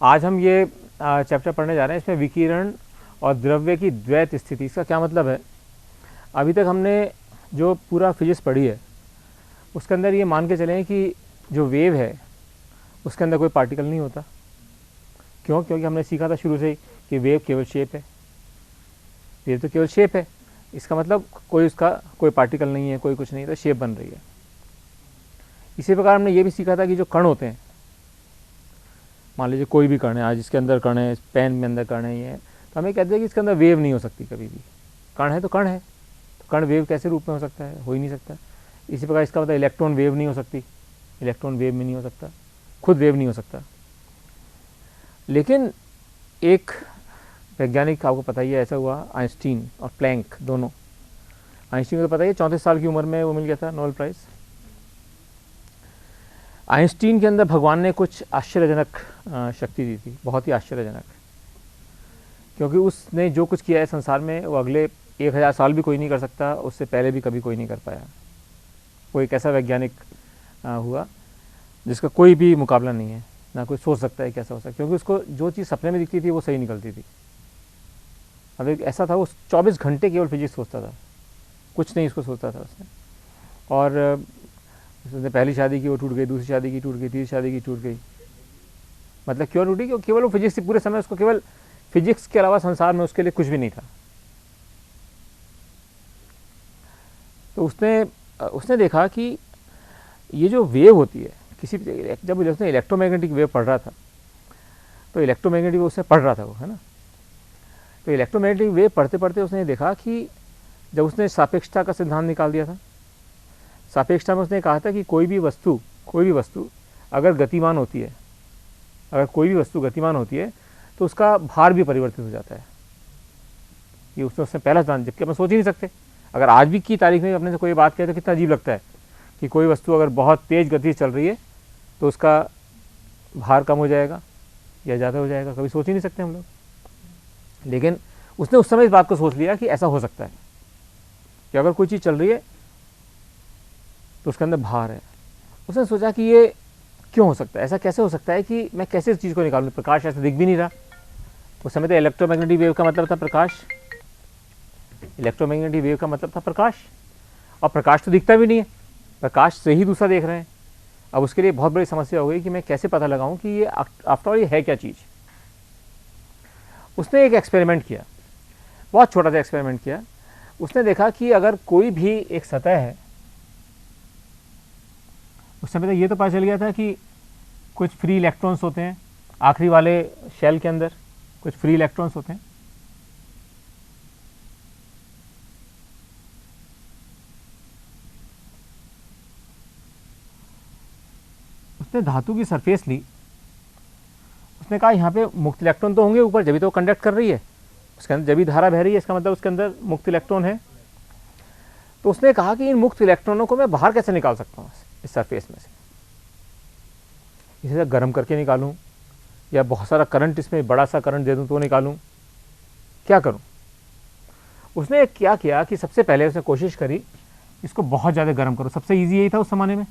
आज हम ये चैप्टर पढ़ने जा रहे हैं। इसमें विकिरण और द्रव्य की द्वैत स्थिति, इसका क्या मतलब है। अभी तक हमने जो पूरा फिजिक्स पढ़ी है उसके अंदर ये मान के चलें कि जो वेव है उसके अंदर कोई पार्टिकल नहीं होता। क्यों? क्योंकि हमने सीखा था शुरू से ही कि वेव केवल शेप है। वेव तो केवल शेप है, इसका मतलब कोई उसका कोई पार्टिकल नहीं है, कोई कुछ नहीं, तो शेप बन रही है। इसी प्रकार हमने ये भी सीखा था कि जो कण होते हैं, मान लीजिए कोई भी कण है, आज इसके अंदर कण है, पेन में अंदर कण है, ये तो हमें कहते हैं कि इसके अंदर वेव नहीं हो सकती कभी भी। कण है तो कण है, तो कण वेव कैसे रूप में हो सकता है? हो ही नहीं सकता। इसी प्रकार इसका मतलब इलेक्ट्रॉन वेव नहीं हो सकती, इलेक्ट्रॉन वेव में नहीं हो सकता, खुद वेव नहीं हो सकता। लेकिन एक वैज्ञानिक, आपको पता ही है, ऐसा हुआ, आइंस्टीन और प्लैंक दोनों। आइंस्टीन को तो पता ही है, 34 साल की उम्र में वो मिल गया था नोबेल प्राइज़। आइंस्टीन के अंदर भगवान ने कुछ आश्चर्यजनक शक्ति दी थी, बहुत ही आश्चर्यजनक, क्योंकि उसने जो कुछ किया है संसार में वो अगले 1000 साल भी कोई नहीं कर सकता, उससे पहले भी कभी कोई नहीं कर पाया। वो एक ऐसा वैज्ञानिक हुआ जिसका कोई भी मुकाबला नहीं है, ना कोई सोच सकता है कैसा हो सकता है, क्योंकि उसको जो चीज़ सपने में दिखती थी वो सही निकलती थी। अब एक ऐसा था, वो 24 घंटे केवल फिजिक्स सोचता था, कुछ नहीं इसको सोचता था उसने। और उसने पहली शादी की, वो टूट गई, दूसरी शादी की टूट गई, तीसरी शादी की टूट गई। मतलब क्यों टूटी? क्योंकि केवल वो फिजिक्स थी, पूरे समय उसको केवल फिजिक्स के अलावा संसार में उसके लिए कुछ भी नहीं था। तो उसने देखा कि ये जो वेव होती है किसी भी, जब उसने इलेक्ट्रोमैग्नेटिक वेव पढ़ रहा था, तो इलेक्ट्रोमैग्नेटिक वेव उसने पढ़ रहा था वो, है ना। तो इलेक्ट्रोमैग्नेटिक वेव पढ़ते पढ़ते उसने देखा कि जब उसने सापेक्षता का सिद्धांत निकाल दिया था, सापेक्षता में उसने कहा था कि कोई भी वस्तु अगर गतिमान होती है, अगर कोई भी वस्तु गतिमान होती है तो उसका भार भी परिवर्तित हो जाता है। ये उसने पहला सिद्धांत, जबकि हम सोच ही नहीं सकते। अगर आज भी की तारीख में अपने से कोई बात कहे तो कितना अजीब लगता है कि कोई वस्तु अगर बहुत तेज गति से चल रही है तो उसका भार कम हो जाएगा या ज़्यादा हो जाएगा, कभी सोच ही नहीं सकते हम लोग। लेकिन उसने उस समय इस बात को सोच लिया कि ऐसा हो सकता है कि अगर कोई चीज़ चल रही है तो उसके अंदर भार है। उसने सोचा कि ये क्यों हो सकता है, ऐसा कैसे हो सकता है कि मैं कैसे इस चीज़ को निकालूं, प्रकाश ऐसे दिख भी नहीं रहा। उस समय तो इलेक्ट्रोमैग्नेटिक वेव का मतलब था प्रकाश, इलेक्ट्रोमैग्नेटिक वेव का मतलब था प्रकाश, और प्रकाश तो दिखता भी नहीं है, प्रकाश से ही दूसरा देख रहे हैं। अब उसके लिए बहुत बड़ी समस्या हो गई कि मैं कैसे पता लगाऊं कि ये आफ्टर ऑल ये है क्या चीज़। उसने एक एक्सपेरिमेंट किया, बहुत छोटा सा एक्सपेरिमेंट किया। उसने देखा कि अगर कोई भी एक सतह है, उस समय तक ये तो पता चल गया था कि कुछ फ्री इलेक्ट्रॉन्स होते हैं, आखिरी वाले शेल के अंदर कुछ फ्री इलेक्ट्रॉन्स होते हैं। उसने धातु की सरफेस ली, उसने कहा यहाँ पे मुक्त इलेक्ट्रॉन तो होंगे ऊपर, जब भी तो कंडक्ट कर रही है, उसके अंदर जब भी धारा बह रही है, इसका मतलब उसके अंदर मुक्त इलेक्ट्रॉन है। तो उसने कहा कि इन मुक्त इलेक्ट्रॉनों को मैं बाहर कैसे निकाल सकता हूँ इस सरफेस में से। इसे गर्म करके निकालूं या बहुत सारा करंट, इसमें बड़ा सा करंट दे दूं तो निकालूं, क्या करूं? उसने क्या किया कि सबसे पहले उसने कोशिश करी इसको बहुत ज़्यादा गर्म करो। सबसे इजी यही था उस ज़माने में।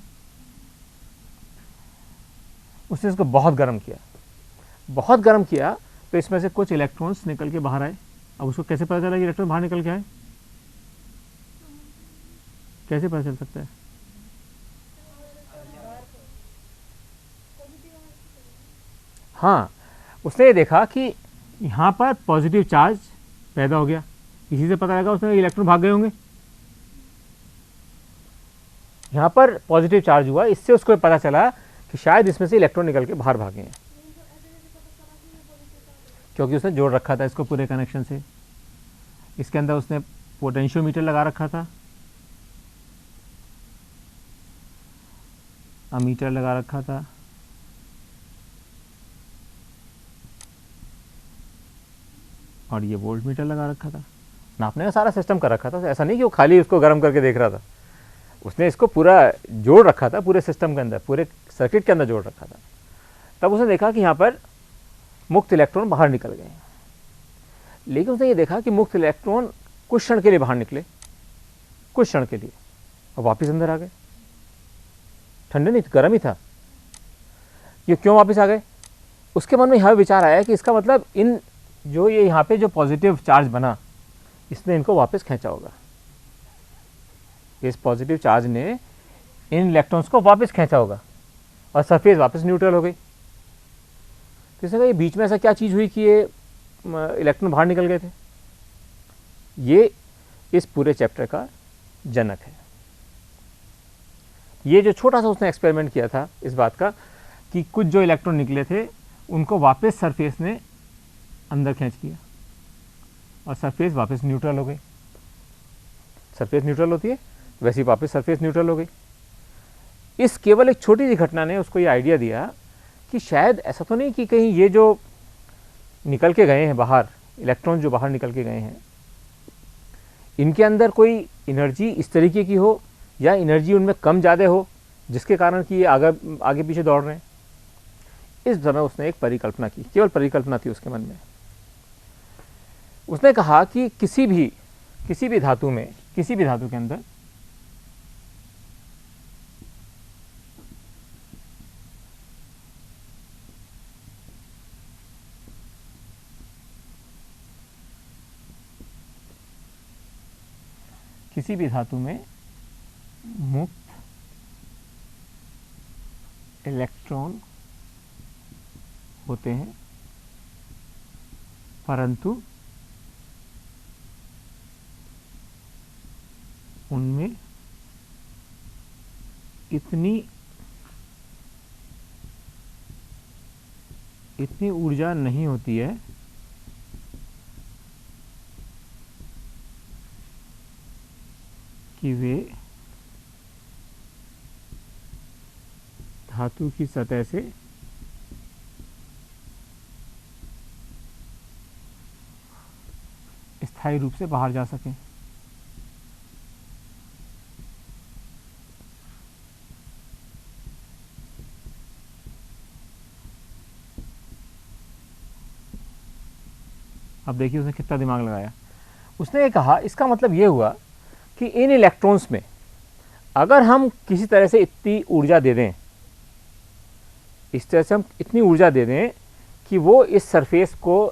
उसने इसको बहुत गर्म किया, बहुत गर्म किया, तो इसमें से कुछ इलेक्ट्रॉन्स निकल के बाहर आए। अब उसको कैसे पता चला कि इलेक्ट्रॉन बाहर निकल के आए? कैसे पता चल सकता है? हाँ, उसने ये देखा कि यहाँ पर पॉजिटिव चार्ज पैदा हो गया, इसी से पता लगा उसने इलेक्ट्रॉन भाग गए होंगे। यहाँ पर पॉजिटिव चार्ज हुआ, इससे उसको पता चला कि शायद इसमें से इलेक्ट्रॉन निकल के बाहर भागे हैं, क्योंकि उसने जोड़ रखा था इसको पूरे कनेक्शन से। इसके अंदर उसने पोटेंशियोमीटर लगा रखा था, अमीटर लगा रखा था, और ये वोल्ट मीटर लगा रखा था। नापने का सारा सिस्टम कर रखा था। ऐसा नहीं कि वो खाली उसको गर्म करके देख रहा था, उसने इसको पूरा जोड़ रखा था, पूरे सिस्टम के अंदर, पूरे सर्किट के अंदर जोड़ रखा था। तब उसने देखा कि यहाँ पर मुक्त इलेक्ट्रॉन बाहर निकल गए। लेकिन उसने ये देखा कि मुक्त इलेक्ट्रॉन कुछ क्षण के लिए बाहर निकले, कुछ क्षण के लिए, और वापस अंदर आ गए। ठंडे नहीं, गर्म ही था। ये क्यों वापस आ गए? उसके मन में यह विचार आया कि इसका मतलब इन जो ये यहाँ पे जो पॉजिटिव चार्ज बना, इसने इनको वापस खींचा होगा, इस पॉजिटिव चार्ज ने इन इलेक्ट्रॉन्स को वापस खींचा होगा और सरफेस वापस न्यूट्रल हो गई। तो इसने कहा ये बीच में ऐसा क्या चीज़ हुई कि ये इलेक्ट्रॉन बाहर निकल गए थे। ये इस पूरे चैप्टर का जनक है। ये जो छोटा सा उसने एक्सपेरिमेंट किया था इस बात का कि कुछ जो इलेक्ट्रॉन निकले थे उनको वापस सरफेस ने अंदर खींच लिया और सरफेस वापस न्यूट्रल हो गई। सरफेस न्यूट्रल होती है वैसे ही वापस सरफेस न्यूट्रल हो गई। इस केवल एक छोटी सी घटना ने उसको ये आइडिया दिया कि शायद ऐसा तो नहीं कि कहीं ये जो निकल के गए हैं बाहर, इलेक्ट्रॉन जो बाहर निकल के गए हैं, इनके अंदर कोई एनर्जी इस तरीके की हो या एनर्जी उनमें कम ज़्यादा हो जिसके कारण कि ये आगे पीछे दौड़ रहे हैं। इस समय उसने एक परिकल्पना की, केवल परिकल्पना थी उसके मन में। उसने कहा कि किसी भी धातु में, किसी भी धातु के अंदर मुक्त इलेक्ट्रॉन होते हैं, परंतु उनमें इतनी ऊर्जा नहीं होती है कि वे धातु की सतह से स्थायी रूप से बाहर जा सकें। अब देखिए उसने कितना दिमाग लगाया। उसने ये कहा इसका मतलब ये हुआ कि इन इलेक्ट्रॉन्स में अगर हम किसी तरह से इतनी ऊर्जा दे दें, इस तरह से हम इतनी ऊर्जा दे दें कि वो इस सरफेस को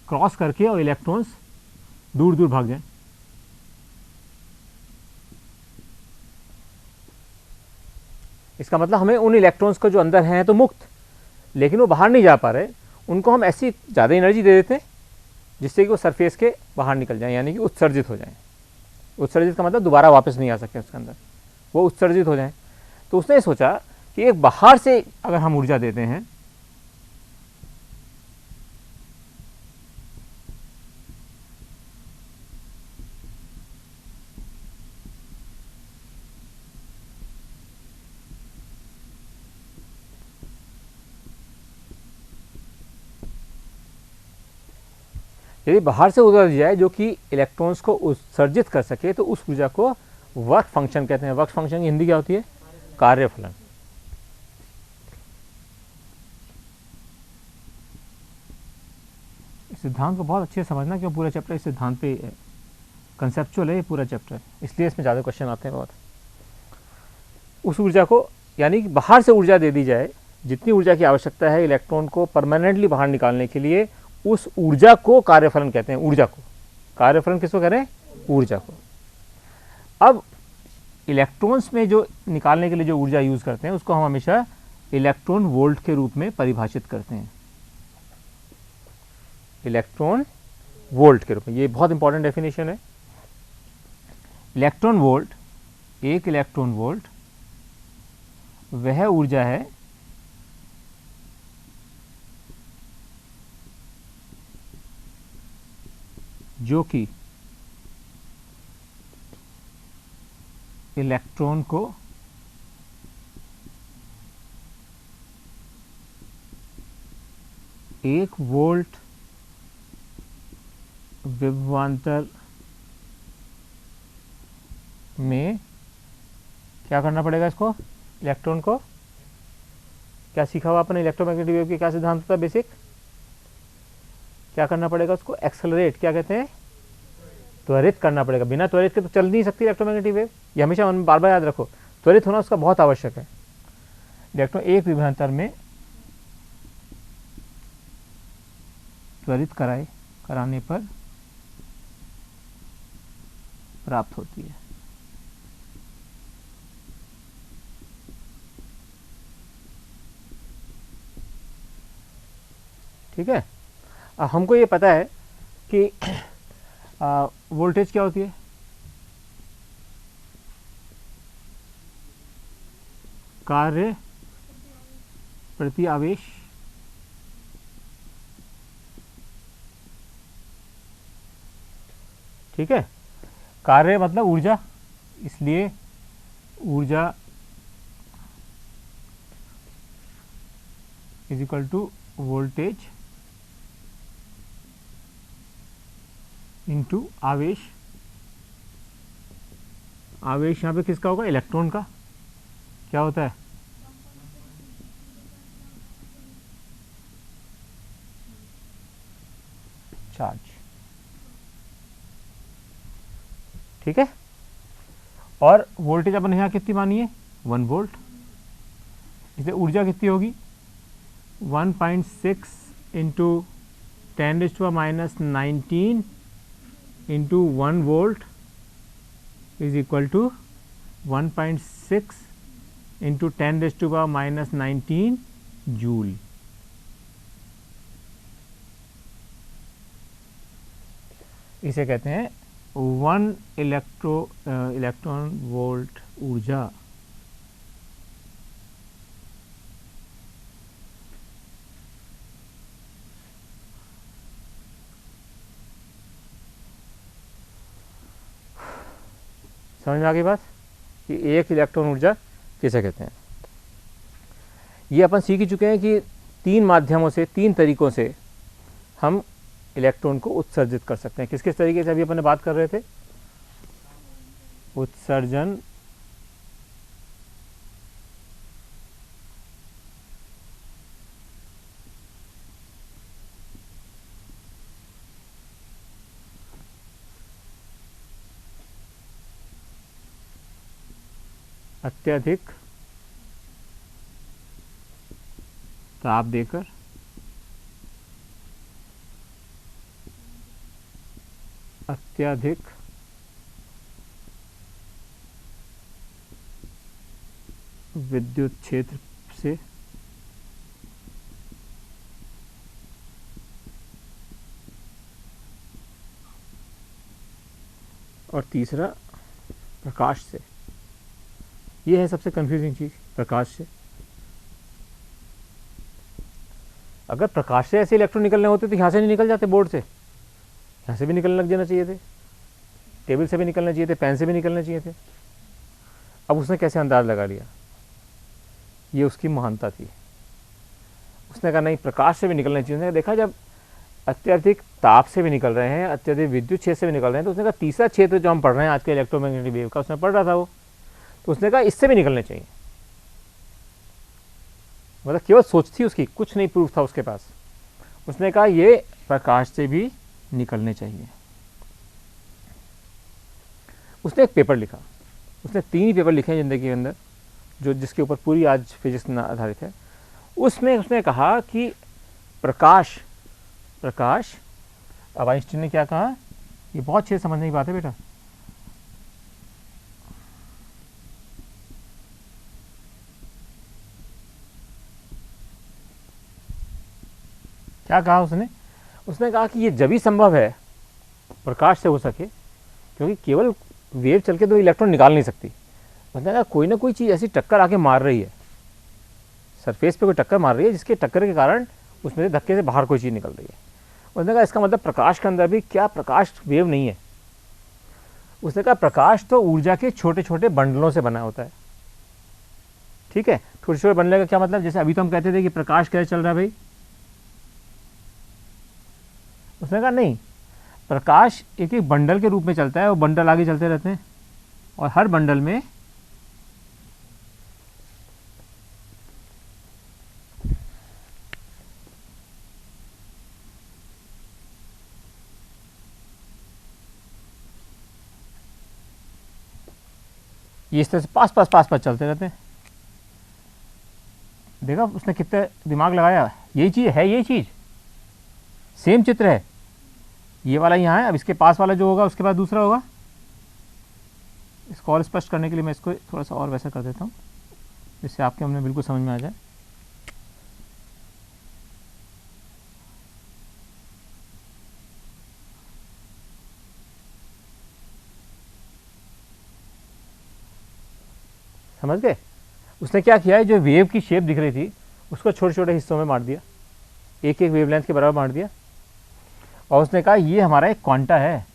क्रॉस करके और इलेक्ट्रॉन्स दूर दूर भाग जाएं। इसका मतलब हमें उन इलेक्ट्रॉन्स को जो अंदर हैं तो मुक्त, लेकिन वो बाहर नहीं जा पा रहे, उनको हम ऐसी ज़्यादा एनर्जी दे देते हैं जिससे कि वो सरफेस के बाहर निकल जाएं, यानी कि उत्सर्जित हो जाएं। उत्सर्जित का मतलब दोबारा वापस नहीं आ सकते उसके अंदर, वो उत्सर्जित हो जाएं। तो उसने सोचा कि एक बाहर से अगर हम ऊर्जा देते हैं यदि बाहर से ऊर्जा दी जाए जो कि इलेक्ट्रॉन्स को उत्सर्जित कर सके, तो उस ऊर्जा को वर्क फंक्शन कहते हैं। वर्क फंक्शन की हिंदी क्या होती है? कार्यफलन। इस सिद्धांत को बहुत अच्छे से समझना क्यों पूरा चैप्टर इस सिद्धांत पे कंसेप्चुअल है, ये पूरा चैप्टर, इसलिए इसमें ज़्यादा क्वेश्चन आते हैं बहुत। उस ऊर्जा को, यानी कि बाहर से ऊर्जा दे दी जाए, जितनी ऊर्जा की आवश्यकता है इलेक्ट्रॉन को परमानेंटली बाहर निकालने के लिए, उस ऊर्जा को कार्यफलन कहते हैं। ऊर्जा को कार्यफलन किसको कह रहे हैं? ऊर्जा को। अब इलेक्ट्रॉन्स में जो निकालने के लिए जो ऊर्जा यूज करते हैं उसको हम हमेशा इलेक्ट्रॉन वोल्ट के रूप में परिभाषित करते हैं। इलेक्ट्रॉन वोल्ट के रूप में, ये बहुत इंपॉर्टेंट डेफिनेशन है। इलेक्ट्रॉन वोल्ट, एक इलेक्ट्रॉन वोल्ट वह ऊर्जा है जो कि इलेक्ट्रॉन को एक वोल्ट विभवांतर में क्या करना पड़ेगा? इसको, इलेक्ट्रॉन को क्या सीखा हुआ आपने इलेक्ट्रोमैग्नेटिक वेव के क्या सिद्धांत होता है बेसिक? क्या करना पड़ेगा उसको? एक्सेलरेट, क्या कहते हैं? त्वरित करना पड़ेगा। बिना त्वरित के तो चल नहीं सकती इलेक्ट्रोमैग्नेटिक वेव, ये हमेशा मन में बार बार याद रखो। त्वरित होना उसका बहुत आवश्यक है। इलेक्ट्रॉन एक विभवांतर में त्वरित कराने पर प्राप्त होती है। ठीक है, अब हमको ये पता है कि वोल्टेज क्या होती है, कार्य प्रति आवेश। ठीक है, कार्य मतलब ऊर्जा, इसलिए ऊर्जा is equal to voltage into आवेश। आवेश यहाँ पे किसका होगा, इलेक्ट्रॉन का। क्या होता है, चार्ज। ठीक है, और वोल्टेज अपन यहाँ कितनी मानी है, 1 वोल्ट। इसलिए ऊर्जा कितनी होगी, 1.6 into 10⁻⁻19 into 1 volt is equal to 1.6 into 10⁻⁻19 joule. इसे कहते हैं 1 इलेक्ट्रॉन वोल्ट ऊर्जा समझ में आ गई बात कि 1 इलेक्ट्रॉन ऊर्जा किसे कहते हैं। ये अपन सीख ही चुके हैं कि 3 माध्यमों से, 3 तरीकों से हम इलेक्ट्रॉन को उत्सर्जित कर सकते हैं। किस किस तरीके से अभी अपन बात कर रहे थे, उत्सर्जन, अत्यधिक ताप देकर, अत्यधिक विद्युत क्षेत्र से, और तीसरा प्रकाश से। ये है सबसे कंफ्यूजिंग चीज़, प्रकाश से। अगर प्रकाश से ऐसे इलेक्ट्रॉन निकलने होते तो यहाँ से नहीं निकल जाते, बोर्ड से, यहाँ से भी निकलने लग जाना चाहिए थे, टेबल से भी निकलना चाहिए थे, पेन से भी निकलना चाहिए थे। अब उसने कैसे अंदाज लगा लिया, ये उसकी महानता थी। उसने कहा नहीं, प्रकाश से भी निकलना चाहिए। उसने देखा जब अत्यधिक ताप से भी निकल रहे हैं, अत्यधिक विद्युत क्षेत्र से भी निकल रहे हैं, तो उसने कहा तीसरा क्षेत्र जो हम पढ़ रहे हैं आज के इलेक्ट्रोमैग्नेटिक वेव का, उसने पढ़ रहा था वो, तो उसने कहा इससे भी निकलने चाहिए। मतलब केवल सोच थी उसकी, कुछ नहीं प्रूफ था उसके पास। उसने कहा ये प्रकाश से भी निकलने चाहिए। उसने एक पेपर लिखा, उसने 3 ही पेपर लिखे हैं ज़िंदगी के अंदर, जो जिसके ऊपर पूरी आज फिजिक्स आधारित है। उसमें उसने कहा कि प्रकाश, अब आइंस्टीन ने क्या कहा, ये बहुत अच्छे से समझने की बात है बेटा। क्या कहा उसने कहा कि ये जब ही संभव है प्रकाश से हो सके, क्योंकि केवल वेव चल के तो इलेक्ट्रॉन निकाल नहीं सकती। मतलब कोई ना कोई चीज़ ऐसी टक्कर आके मार रही है, सरफेस पे कोई टक्कर मार रही है, जिसके टक्कर के कारण उसमें से धक्के से बाहर कोई चीज़ निकल रही है। उसने कहा इसका मतलब प्रकाश के अंदर भी क्या प्रकाश वेव नहीं है। उसने कहा प्रकाश तो ऊर्जा के छोटे छोटे बंडलों से बना होता है। ठीक है, छोटे छोटे बंडल का क्या मतलब, जैसे अभी तो हम कहते थे कि प्रकाश कैसे चल रहा है भाई। उसने कहा नहीं, प्रकाश एक एक बंडल के रूप में चलता है, वो बंडल आगे चलते रहते हैं, और हर बंडल में ये इस तरह से पास पास चलते रहते हैं। देखा उसने कितना दिमाग लगाया, यही चीज़ है, यही चीज़ सेम चित्र है, ये वाला यहाँ है, अब इसके पास वाला जो होगा उसके बाद दूसरा होगा। इसको और स्पष्ट करने के लिए मैं इसको थोड़ा सा और वैसा कर देता हूँ जिससे आपके हमने बिल्कुल समझ में आ जाए। समझ गए? उसने क्या किया है, जो वेव की शेप दिख रही थी उसको छोटे छोटे हिस्सों में बांट दिया, एक एक वेवलेंथ के बराबर बांट दिया, और उसने कहा ये हमारा एक क्वांटा है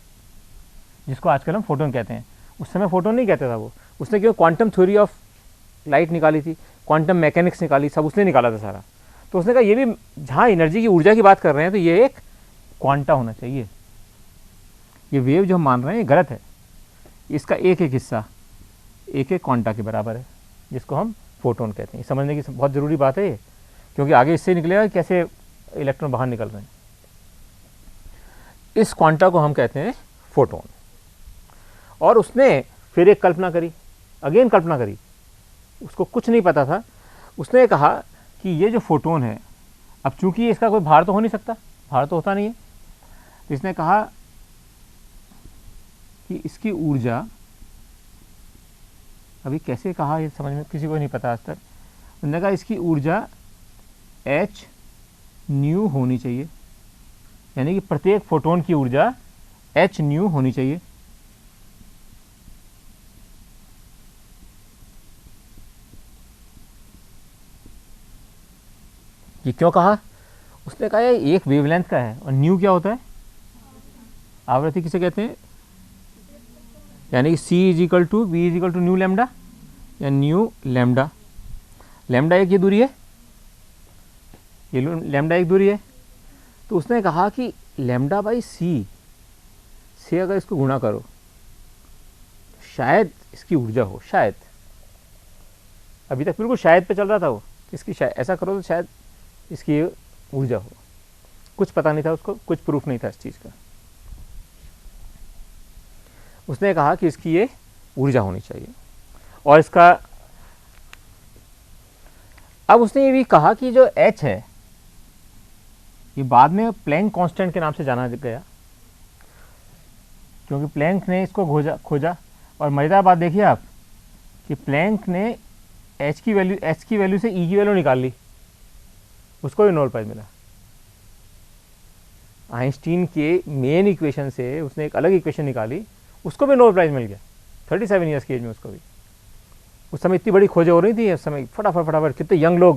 जिसको आजकल हम फोटोन कहते हैं। उस समय फोटोन नहीं कहता था वो, उसने क्यों क्वांटम थ्योरी ऑफ लाइट निकाली थी, क्वांटम मैकेनिक्स निकाली, सब उसने निकाला था सारा। तो उसने कहा ये भी जहाँ एनर्जी की ऊर्जा की बात कर रहे हैं तो ये एक क्वांटा होना चाहिए, ये वेव जो हम मान रहे हैं ये गलत है, इसका एक एक हिस्सा एक एक क्वांटा के बराबर है जिसको हम फोटोन कहते हैं। समझने की बहुत ज़रूरी बात है ये, क्योंकि आगे इससे निकलेगा कैसे इलेक्ट्रॉन बाहर निकल रहे हैं। इस क्वांटा को हम कहते हैं फोटोन। और उसने फिर एक कल्पना करी, अगेन कल्पना करी, उसको कुछ नहीं पता था। उसने कहा कि ये जो फोटोन है, अब चूंकि इसका कोई भार तो हो नहीं सकता, भार तो होता नहीं है, तो इसने कहा कि इसकी ऊर्जा, अभी कैसे कहा ये समझ में किसी को नहीं पता आज तक। उन्होंने कहा इसकी ऊर्जा h न्यू होनी चाहिए, यानी कि प्रत्येक फोटोन की ऊर्जा h न्यू होनी चाहिए। ये क्यों कहा? उसने कहा ये एक वेवलेंथ का है, और न्यू क्या होता है? आवृत्ति किसे कहते हैं? यानी कि c is equal to B is equal to nu lambda या न्यू लैम्डा। लैम्डा एक ये दूरी है, ये लैम्डा एक दूरी है। तो उसने कहा कि लैम्डा बाई सी से अगर इसको गुणा करो शायद इसकी ऊर्जा हो, शायद। अभी तक बिल्कुल शायद पे चल रहा था वो, इसकी शायद ऐसा करो तो शायद इसकी ऊर्जा हो। कुछ पता नहीं था उसको, कुछ प्रूफ नहीं था इस चीज़ का। उसने कहा कि इसकी ये ऊर्जा होनी चाहिए, और इसका अब उसने ये भी कहा कि जो h है ये बाद में प्लैंक कांस्टेंट के नाम से जाना गया, क्योंकि प्लैंक ने इसको खोजा। और मज़ेदार बात देखिए आप कि प्लैंक ने h की वैल्यू से e की वैल्यू निकाल ली, उसको भी नोबेल प्राइज़ मिला। आइंस्टीन के मेन इक्वेशन से उसने एक अलग इक्वेशन निकाली, उसको भी नोबेल प्राइज़ मिल गया 37 ईयर्स की एज में उसको भी। उस समय इतनी बड़ी खोजें हो रही थी, उस समय फटाफट कितने यंग लोग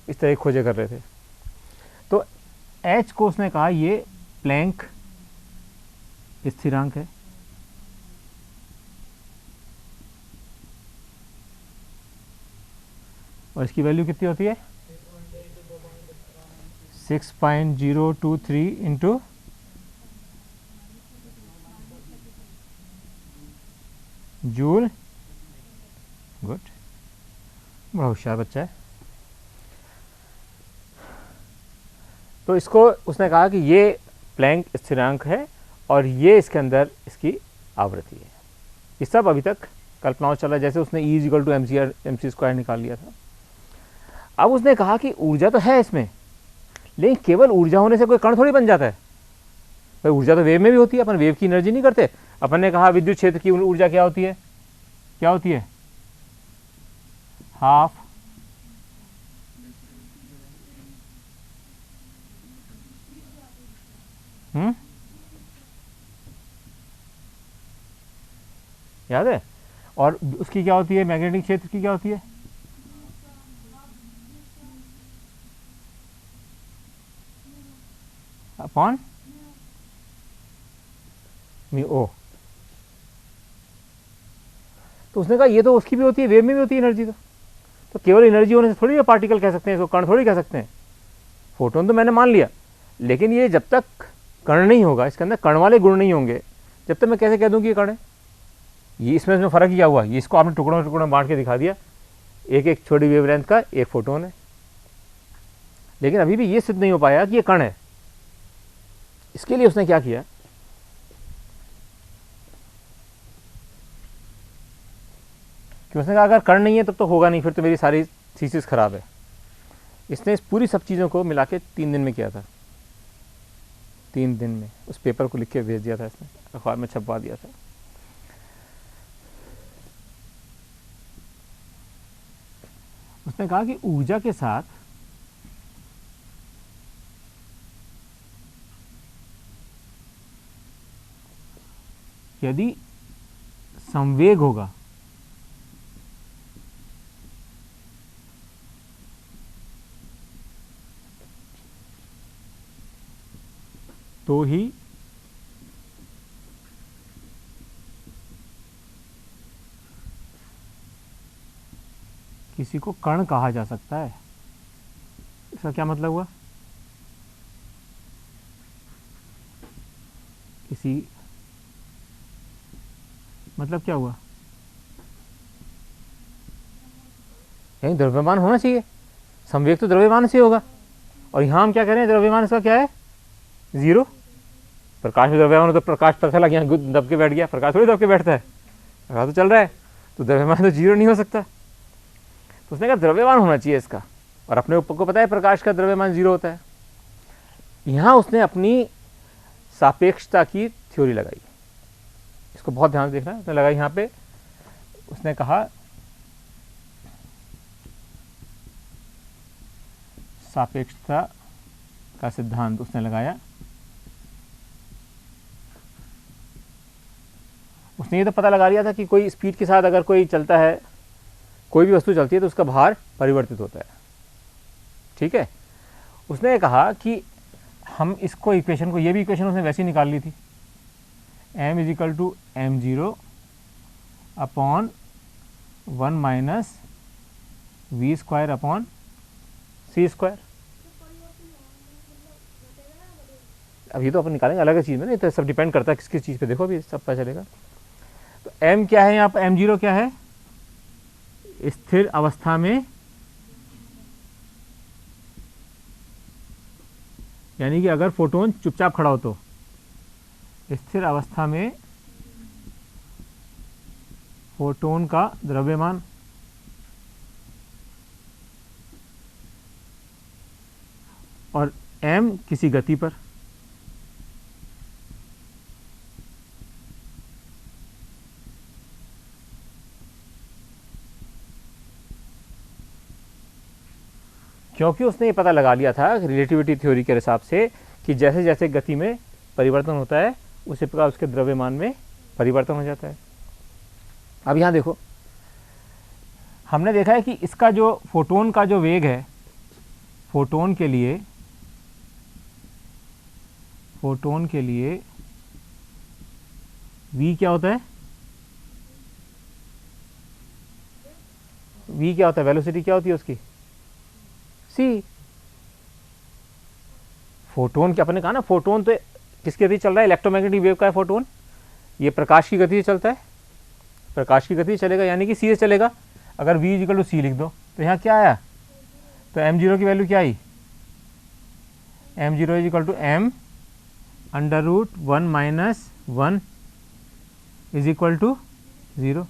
इस तरह की खोजें कर रहे थे। तो h को उसने कहा ये प्लैंक स्थिरांक है, और इसकी वैल्यू कितनी होती है? 6.023 इंटू जूल। गुड, बड़ा होशियार बच्चा है। तो इसको उसने कहा कि ये प्लैंक स्थिरांक है और ये इसके अंदर इसकी आवृत्ति है। ये सब अभी तक कल्पनाओं चला, जैसे उसने E equal to MC square निकाल लिया था। अब उसने कहा कि ऊर्जा तो है इसमें, लेकिन केवल ऊर्जा होने से कोई कण थोड़ी बन जाता है। भाई ऊर्जा तो वेव में भी होती है, अपन वेव की एनर्जी नहीं करते। अपन ने कहा विद्युत क्षेत्र की ऊर्जा क्या होती है? क्या होती है? हाफ याद है? और उसकी क्या होती है? मैग्नेटिक क्षेत्र की क्या होती है? अपॉन म्यू ओ। तो उसने कहा ये तो उसकी भी होती है, वेव में भी होती है एनर्जी। तो केवल एनर्जी होने से थोड़ी पार्टिकल कह सकते हैं इसको, कण थोड़ी कह सकते हैं। फोटोन तो मैंने मान लिया, लेकिन ये जब तक कण नहीं होगा, इसके अंदर कण वाले गुण नहीं होंगे, जब तक मैं कैसे कह दूं कि ये कण है? ये इसमें फ़र्क क्या हुआ? ये इसको आपने टुकड़ों टुकड़ों में बांट के दिखा दिया, एक एक छोटी वेवलेंथ का एक फोटोन है, लेकिन अभी भी ये सिद्ध नहीं हो पाया कि ये कण है। इसके लिए उसने क्या किया कि उसने कहा अगर कण नहीं है तब तो होगा नहीं, फिर तो मेरी सारी थीसिस खराब है। इसने इस पूरी सब चीज़ों को मिला के 3 दिन में किया था। 3 दिन में उस पेपर को लिख के भेज दिया था, इसने अखबार में छपवा दिया था। उसने कहा कि ऊर्जा के साथ यदि संवेग होगा तो ही किसी को कण कहा जा सकता है। इसका क्या मतलब हुआ? किसी मतलब क्या हुआ? यही द्रव्यमान होना चाहिए, संवेग तो द्रव्यमान से होगा, और यहां हम क्या कह रहे हैं, द्रव्यमान इसका क्या है? 0। प्रकाश में द्रव्यमान हो तो प्रकाश पता लग गया दब के बैठ गया, प्रकाश थोड़ी दब के बैठता है, प्रकाश तो चल रहा है, तो द्रव्यमान तो 0 नहीं हो सकता। तो उसने कहा द्रव्यमान होना चाहिए इसका, और अपने ऊपर को पता है प्रकाश का द्रव्यमान 0 होता है। यहां उसने अपनी सापेक्षता की थ्योरी लगाई, इसको बहुत ध्यान से देखना। उसने लगाई यहां पे, उसने कहा सापेक्षता का सिद्धांत उसने लगाया। उसने ये तो पता लगा लिया था कि कोई स्पीड के साथ अगर कोई चलता है, कोई भी वस्तु चलती है तो उसका भार परिवर्तित होता है, ठीक है। उसने कहा कि हम इसको इक्वेशन को, ये भी इक्वेशन उसने वैसे ही निकाल ली थी, m is equal to m0 upon 1 minus v square upon c square. अब ये तो अपन निकालेंगे अलग चीज़ में, नहीं तो सब डिपेंड करता है किस किस चीज़ पे, देखो अभी सब पता चलेगा। तो m क्या है यहाँ पर, m0 क्या है? स्थिर अवस्था में, यानी कि अगर फोटोन चुपचाप खड़ा हो तो स्थिर अवस्था में फोटोन का द्रव्यमान, और m किसी गति पर। क्योंकि उसने ये पता लगा लिया था रिलेटिविटी थ्योरी के हिसाब से कि जैसे जैसे गति में परिवर्तन होता है उसी प्रकार उसके द्रव्यमान में परिवर्तन हो जाता है। अब यहाँ देखो, हमने देखा है कि इसका जो फोटोन का जो वेग है, फोटोन के लिए v क्या होता है? v क्या होता है? वेलोसिटी क्या होती है उसकी? c। फोटोन क्या, अपने कहा ना, फोटोन तो किसकी गति चल रहा है? इलेक्ट्रोमैग्नेटिक वेव का है फोटोन। ये प्रकाश की गति से चलता है, प्रकाश की गति से चलेगा, यानी कि c से चलेगा। अगर v इक्वल टू c लिख दो तो यहाँ क्या आया? तो m0 की वैल्यू क्या आई? m0 is equal to m under root 1 minus 1 is equal to 0।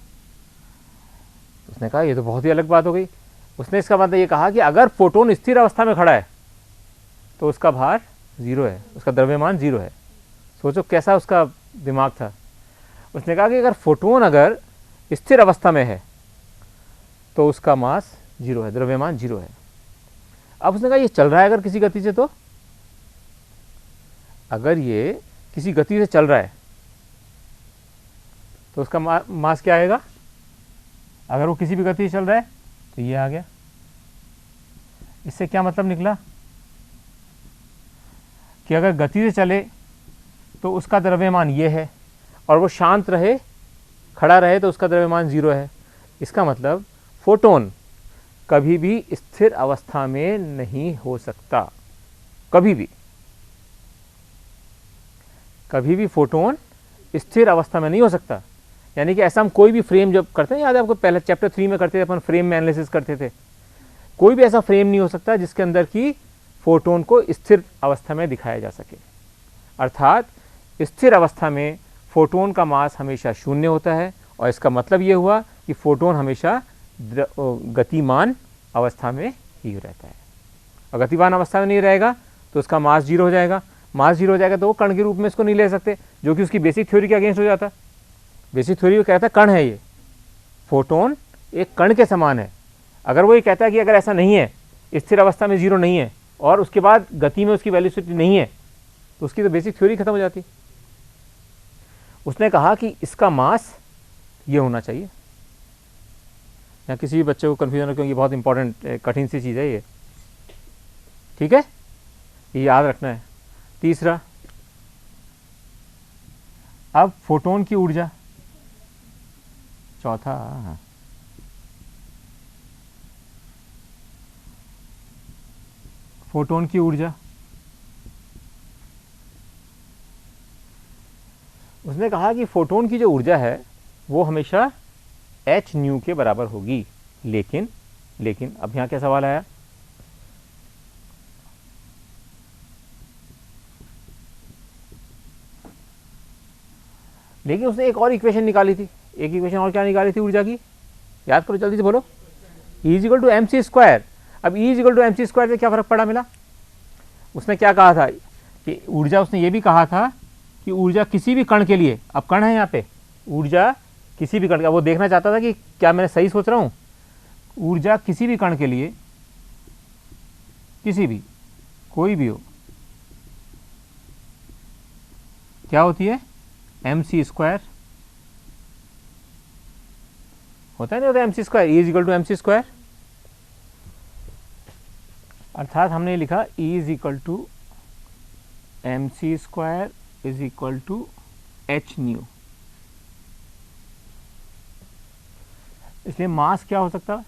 उसने कहा ये तो बहुत ही अलग बात हो गई। उसने इसका मतलब ये कहा कि अगर फोटोन स्थिर अवस्था में खड़ा है तो उसका भार 0 है, उसका द्रव्यमान 0 है। सोचो कैसा उसका दिमाग था। उसने कहा कि अगर फोटोन अगर स्थिर अवस्था में है तो उसका मास 0 है, द्रव्यमान 0 है। अब उसने कहा ये चल रहा है अगर किसी गति से, तो अगर ये किसी गति से चल रहा है तो उसका मास क्या आएगा? अगर वो किसी भी गति से चल रहा है तो ये आ गया। इससे क्या मतलब निकला कि अगर गति से चले तो उसका द्रव्यमान ये है, और वो शांत रहे, खड़ा रहे तो उसका द्रव्यमान 0 है। इसका मतलब फोटोन कभी भी स्थिर अवस्था में नहीं हो सकता, कभी भी फोटोन स्थिर अवस्था में नहीं हो सकता। यानी कि ऐसा हम कोई भी फ्रेम जब करते हैं, याद है आपको पहले चैप्टर 3 में करते थे अपन, फ्रेम में एनालिसिस करते थे, कोई भी ऐसा फ्रेम नहीं हो सकता जिसके अंदर की फोटोन को स्थिर अवस्था में दिखाया जा सके। अर्थात स्थिर अवस्था में फोटोन का मास हमेशा 0 होता है, और इसका मतलब ये हुआ कि फोटोन हमेशा गतिमान अवस्था में ही रहता है, और गतिमान अवस्था में नहीं रहेगा तो उसका मास 0 हो जाएगा। मास जीरो हो जाएगा तो वो कण के रूप में इसको नहीं ले सकते, जो कि उसकी बेसिक थ्योरी के अगेंस्ट हो जाता है। बेसिक थ्योरी वो कहता है कण है, ये फोटोन एक कण के समान है। अगर वो ये कहता है कि अगर ऐसा नहीं है, स्थिर अवस्था में जीरो नहीं है और उसके बाद गति में उसकी वेलोसिटी नहीं है, तो उसकी तो बेसिक थ्योरी खत्म हो जाती। उसने कहा कि इसका मास ये होना चाहिए। या किसी भी बच्चे को कन्फ्यूजन हो, क्योंकि बहुत इंपॉर्टेंट कठिन सी चीज़ है ये, ठीक है, ये याद रखना है। तीसरा, अब फोटोन की ऊर्जा। चौथा, फोटोन की ऊर्जा। उसने कहा कि फोटोन की जो ऊर्जा है वो हमेशा एच न्यू के बराबर होगी। लेकिन अब यहां क्या सवाल आया, लेकिन उसने एक और इक्वेशन निकाली थी। एक इक्वेशन और क्या निकाली थी ऊर्जा की, याद करो जल्दी से बोलो। E is equal to M C square. अब E is equal to M C square से क्या फर्क पड़ा मिला, उसने क्या कहा था कि ऊर्जा, उसने ये भी कहा था कि ऊर्जा किसी भी कण के लिए, अब कण है यहाँ पे, ऊर्जा किसी भी कण का, वो देखना चाहता था कि क्या मैं सही सोच रहा हूँ, ऊर्जा किसी भी कण के लिए, किसी भी, कोई भी हो, क्या होती है, एम सी स्क्वायर होता है, नहीं होता M C square. E is equal to M C square, अर्थात हमने लिखा E is equal to M C square is equal to H nu. इसलिए मास क्या हो सकता है,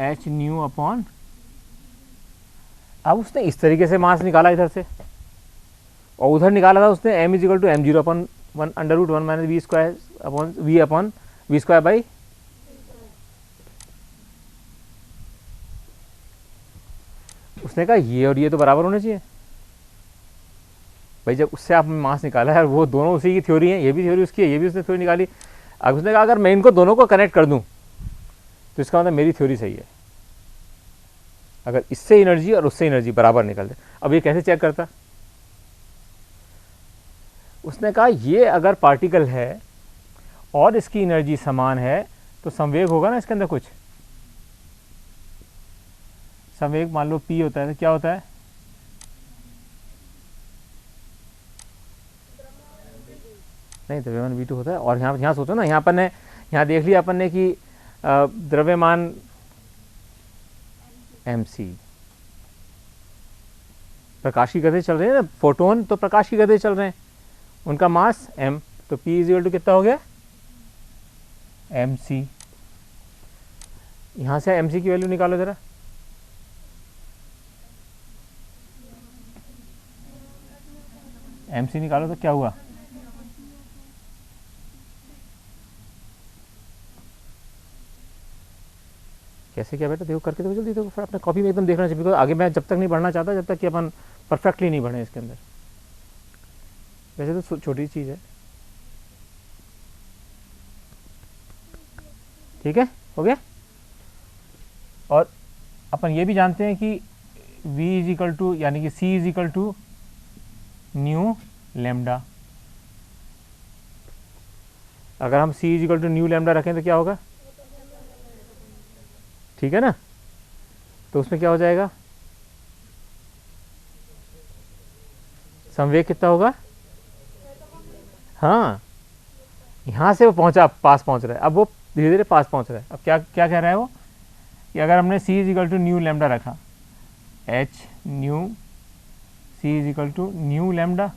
एच न्यू अपॉन, अब उसने इस तरीके से मास निकाला इधर से, और उधर निकाला था उसने m is equal to M zero upon one under root one minus V square upon V square by, उसने कहा ये और ये तो बराबर होने चाहिए भाई। जब उससे आपने मास निकाला है, वो दोनों उसी की थ्योरी है, ये भी थ्योरी उसकी है, ये भी उसने थ्योरी निकाली। अब उसने कहा अगर मैं इनको दोनों को कनेक्ट कर दूं तो इसका मतलब मेरी थ्योरी सही है, अगर इससे एनर्जी और उससे एनर्जी बराबर निकल दे। अब ये कैसे चेक करता, उसने कहा ये अगर पार्टिकल है और इसकी एनर्जी समान है तो संवेग होगा ना इसके अंदर कुछ, संवेग मान लो P होता है तो क्या होता है, नहीं द्रव्यमान V2 होता है। और यहाँ सोचो ना, यहाँ अपन ने, यहाँ देख लिया अपन ने कि द्रव्यमान mc, प्रकाश की गति चल रही है ना, फोटोन तो प्रकाश की गति चल रहे हैं, उनका मास m, तो P इज इक्वल टू कितना हो गया, mc। यहाँ से mc की वैल्यू निकालो जरा, mc निकालो तो क्या हुआ, कैसे क्या बेटा, देखो करके देखो जल्दी, देखो फिर अपने कॉपी में एकदम देखना चाहिए, बिकॉज आगे मैं जब तक नहीं बढ़ना चाहता जब तक कि अपन परफेक्टली नहीं बढ़े इसके अंदर। वैसे तो छोटी चीज़ है, ठीक है, हो गया। और अपन ये भी जानते हैं कि v इज इक्वल टू, यानी कि c is equal to nu lambda. अगर हम c is equal to nu lambda रखें तो क्या होगा, ठीक है ना, तो उसमें क्या हो जाएगा, संवेग कितना होगा, हाँ यहाँ से वो पहुंचा, पास पहुंच रहा है, अब वो धीरे धीरे पास पहुंच रहा है। अब क्या क्या कह रहा है वो, कि अगर हमने c is equal to nu lambda रखा, h nu c is equal to nu lambda,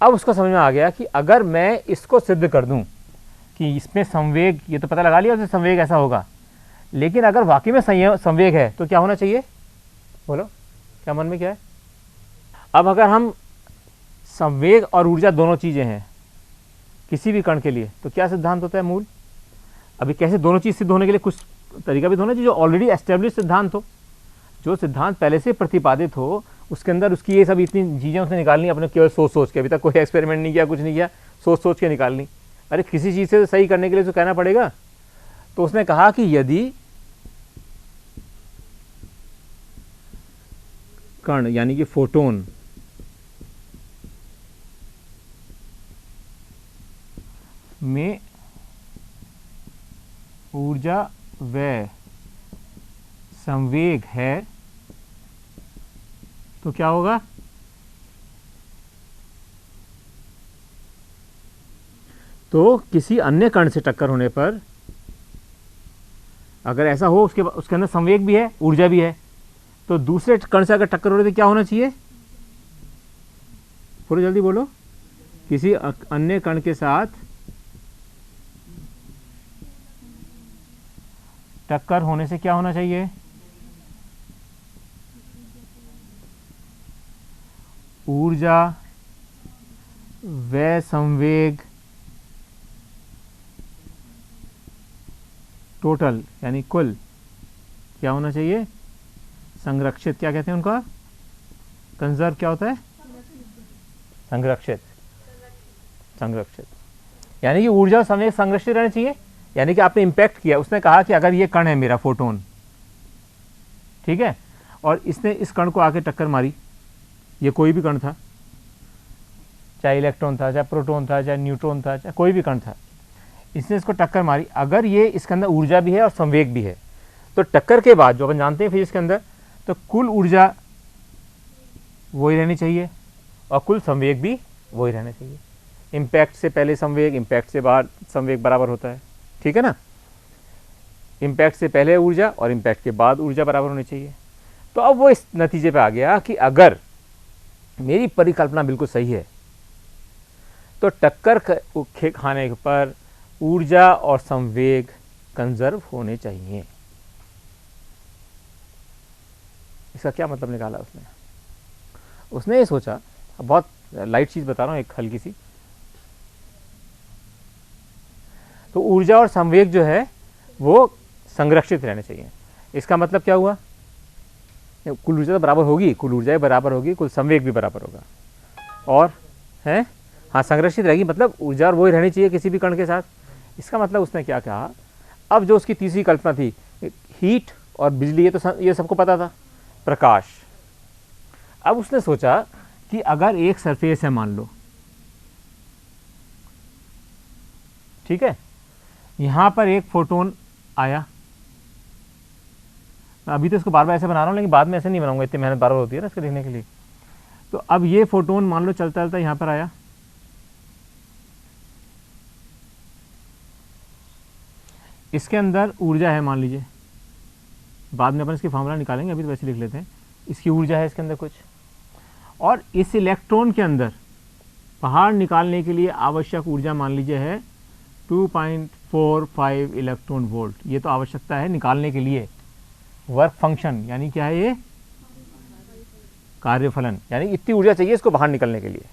अब उसको समझ में आ गया कि अगर मैं इसको सिद्ध कर दूं कि इसमें संवेग, ये तो पता लगा लिया उससे संवेग ऐसा होगा, लेकिन अगर वाकई में संवेग है तो क्या होना चाहिए, बोलो क्या मन में क्या है। अब अगर हम संवेग और ऊर्जा दोनों चीज़ें हैं किसी भी कण के लिए, तो क्या सिद्धांत होता है मूल। अभी कैसे दोनों चीज़ सिद्ध होने के लिए कुछ तरीका भी तो होना चाहिए, जो ऑलरेडी एस्टेब्लिश सिद्धांत हो, जो सिद्धांत पहले से प्रतिपादित हो, उसके अंदर उसकी ये सब इतनी चीज़ें उसने निकालनी अपने केवल सोच सोच के, अभी तक कोई एक्सपेरिमेंट नहीं किया, कुछ नहीं किया, सोच सोच के निकालनी। अरे किसी चीज़ से सही करने के लिए तो कहना पड़ेगा। तो उसने कहा कि यदि कण यानी कि फोटोन में ऊर्जा व संवेग है तो क्या होगा, तो किसी अन्य कण से टक्कर होने पर अगर ऐसा हो उसके अंदर संवेग भी है, ऊर्जा भी है, तो दूसरे कण से अगर टक्कर हो रही तो क्या होना चाहिए, थोड़ी जल्दी बोलो, किसी अन्य कण के साथ टक्कर होने से क्या होना चाहिए, ऊर्जा व संवेग टोटल यानी कुल क्या होना चाहिए, संरक्षित। क्या कहते हैं उनका, कंजर्व क्या होता है, संरक्षित। संरक्षित यानी कि ऊर्जा और संवेग संरक्षित रहना चाहिए। यानी कि आपने इंपैक्ट किया, उसने कहा कि अगर ये कण है मेरा फोटोन, ठीक है, और इसने इस कण को आके टक्कर मारी, ये कोई भी कण था, चाहे इलेक्ट्रॉन था, चाहे प्रोटॉन था, चाहे न्यूट्रॉन था, चाहे कोई भी कण था, इसने इसको टक्कर मारी, अगर ये इसके अंदर ऊर्जा भी है और संवेग भी है, तो टक्कर के बाद जो अपन जानते हैं फिजिक्स के अंदर, तो कुल ऊर्जा वही रहनी चाहिए और कुल संवेग भी वही रहना चाहिए। इम्पैक्ट से पहले संवेग, इम्पैक्ट से बाद संवेग बराबर होता है, ठीक है ना। इम्पैक्ट से पहले ऊर्जा और इम्पैक्ट के बाद ऊर्जा बराबर होनी चाहिए। तो अब वो इस नतीजे पे आ गया कि अगर मेरी परिकल्पना बिल्कुल सही है तो टक्कर खाने पर ऊर्जा और संवेग कंजर्व होने चाहिए। इसका क्या मतलब निकाला उसने ये सोचा, बहुत लाइट चीज बता रहा हूं, एक हल्की सी, तो ऊर्जा और संवेग जो है वो संरक्षित रहने चाहिए। इसका मतलब क्या हुआ, कुल ऊर्जा तो बराबर होगी, कुल ऊर्जा भी बराबर होगी, कुल संवेग भी बराबर होगा, और है हाँ संरक्षित रहेगी, मतलब ऊर्जा और वही रहनी चाहिए किसी भी कण के साथ। इसका मतलब उसने क्या कहा, अब जो उसकी तीसरी कल्पना थी, हीट और बिजली, ये तो ये सबको पता था, प्रकाश। अब उसने सोचा कि अगर एक सरफेस है मान लो, ठीक है, यहां पर एक फोटोन आया, अभी तो इसको बार बार ऐसे बना रहा हूं, लेकिन बाद में ऐसे नहीं बनाऊंगा, इतनी मेहनत बार बार होती है ना इसको लिखने के लिए। तो अब ये फोटोन मान लो चलता चलता यहां पर आया, इसके अंदर ऊर्जा है मान लीजिए, बाद में अपन इसकी फार्मूला निकालेंगे, अभी तो वैसे लिख लेते हैं, इसकी ऊर्जा है इसके अंदर कुछ, और इस इलेक्ट्रॉन के अंदर बाहर निकालने के लिए आवश्यक ऊर्जा मान लीजिए है 2.45 इलेक्ट्रॉन वोल्ट। ये तो आवश्यकता है निकालने के लिए, वर्क फंक्शन यानी क्या है, ये कार्यफलन, यानी इतनी ऊर्जा चाहिए इसको बाहर निकलने के लिए,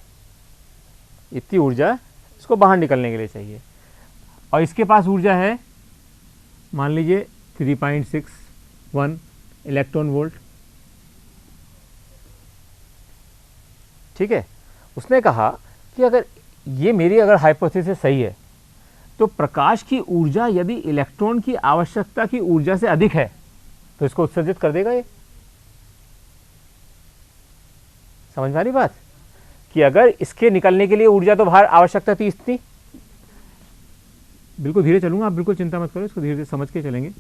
इतनी ऊर्जा इसको बाहर निकलने के लिए चाहिए। और इसके पास ऊर्जा है मान लीजिए 3.61 इलेक्ट्रॉन वोल्ट, ठीक है। उसने कहा कि अगर ये मेरी अगर हाइपोथेसिस सही है तो प्रकाश की ऊर्जा यदि इलेक्ट्रॉन की आवश्यकता की ऊर्जा से अधिक है तो इसको उत्सर्जित कर देगा। ये समझ में आ रही बात, कि अगर इसके निकलने के लिए ऊर्जा तो बाहर आवश्यकता थी इतनी, बिल्कुल धीरे चलूंगा, आप बिल्कुल चिंता मत करो, इसको धीरे धीरे समझ के चलेंगे।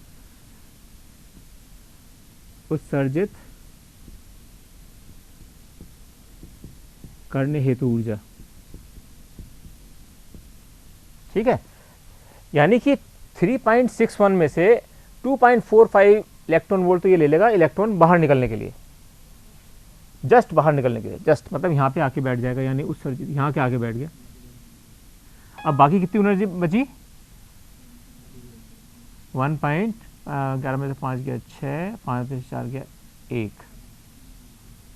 उत्सर्जित करने हेतु ऊर्जा, ठीक है, यानी कि 3.61 में से 2.45 इलेक्ट्रॉन वोल्ट तो ये ले लेगा इलेक्ट्रॉन बाहर निकलने के लिए, जस्ट बाहर निकलने के लिए, जस्ट मतलब यहां पे आके बैठ जाएगा, यानी उत्सर्जित यहां के आके बैठ गया। अब बाकी कितनी एनर्जी बची, 1.11 में से 5 गया 6, 5 में से 4 गया 1,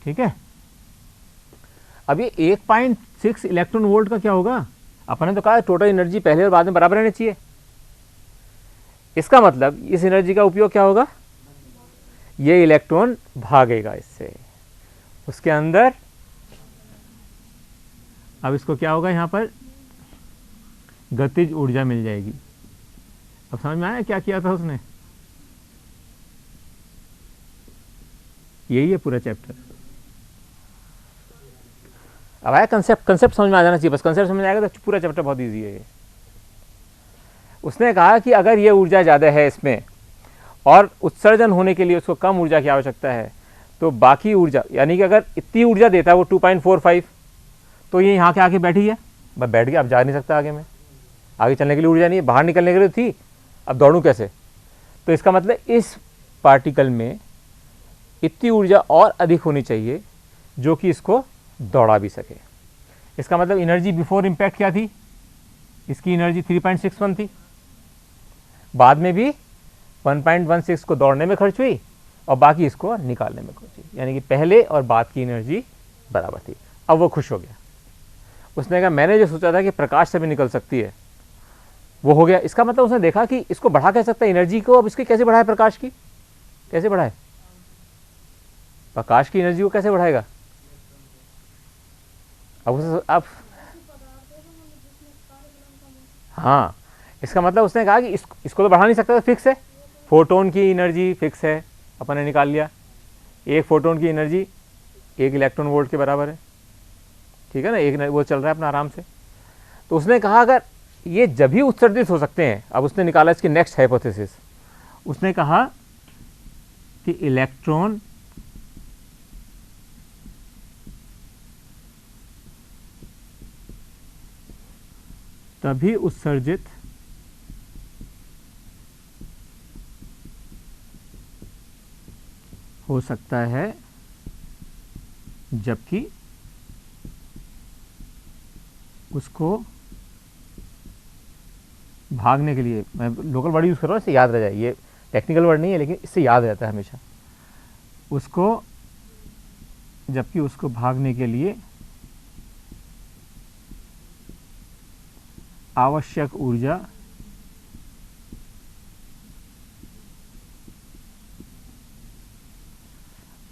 ठीक है। अब ये 1.6 इलेक्ट्रॉन वोल्ट का क्या होगा, अपन ने तो कहा टोटल एनर्जी पहले और बाद में बराबर रहनी चाहिए। इसका मतलब इस एनर्जी का उपयोग क्या होगा, ये इलेक्ट्रॉन भागेगा इससे उसके अंदर। अब इसको क्या होगा, यहां पर गतिज ऊर्जा मिल जाएगी। अब समझ में आया क्या किया था उसने? यही है पूरा चैप्टर। अब आया कंसेप्ट, कंसेप्ट समझ में आ जाना चाहिए, बस कंसेप्ट समझ में आएगा तो पूरा चैप्टर बहुत इजी है। उसने कहा कि अगर ये ऊर्जा ज़्यादा है इसमें और उत्सर्जन होने के लिए उसको कम ऊर्जा की आवश्यकता है, तो बाकी ऊर्जा, यानी कि अगर इतनी ऊर्जा देता है वो 2.45, तो ये यहाँ के आके बैठी है, बस बैठ गया, अब जा नहीं सकता आगे में, आगे चलने के लिए ऊर्जा नहीं है, बाहर निकलने के लिए थी, अब दौड़ूँ कैसे? तो इसका मतलब इस पार्टिकल में इतनी ऊर्जा और अधिक होनी चाहिए जो कि इसको दौड़ा भी सके। इसका मतलब एनर्जी बिफोर इम्पैक्ट क्या थी? इसकी एनर्जी 3.61 थी, बाद में भी 1.16 को दौड़ने में खर्च हुई और बाकी इसको निकालने में खर्च हुई, यानी कि पहले और बाद की एनर्जी बराबर थी। अब वो खुश हो गया, उसने कहा मैंने जो सोचा था कि प्रकाश से भी निकल सकती है वो हो गया। इसका मतलब उसने देखा कि इसको बढ़ा कैसे सकता है एनर्जी को, अब इसकी कैसे बढ़ाए, प्रकाश की कैसे बढ़ाए, प्रकाश की एनर्जी को कैसे बढ़ाएगा? अब हाँ, इसका मतलब उसने कहा कि इसको तो बढ़ा नहीं सकता, तो फिक्स है, फोटोन की एनर्जी फिक्स है, अपन ने निकाल लिया, एक फोटोन की एनर्जी 1 इलेक्ट्रॉन वोल्ट के बराबर है, ठीक है ना, एक वो चल रहा है अपना आराम से। तो उसने कहा अगर ये जब भी उत्सर्जित हो सकते हैं, अब उसने निकाला इसकी नेक्स्ट हाइपोथेसिस, उसने कहा कि इलेक्ट्रॉन तभी उत्सर्जित हो सकता है जबकि उसको भागने के लिए, मैं लोकल वर्ड यूज़ कर रहा हूँ, इससे याद रह जाए, ये टेक्निकल वर्ड नहीं है लेकिन इससे याद रहता है हमेशा, उसको जबकि उसको भागने के लिए आवश्यक ऊर्जा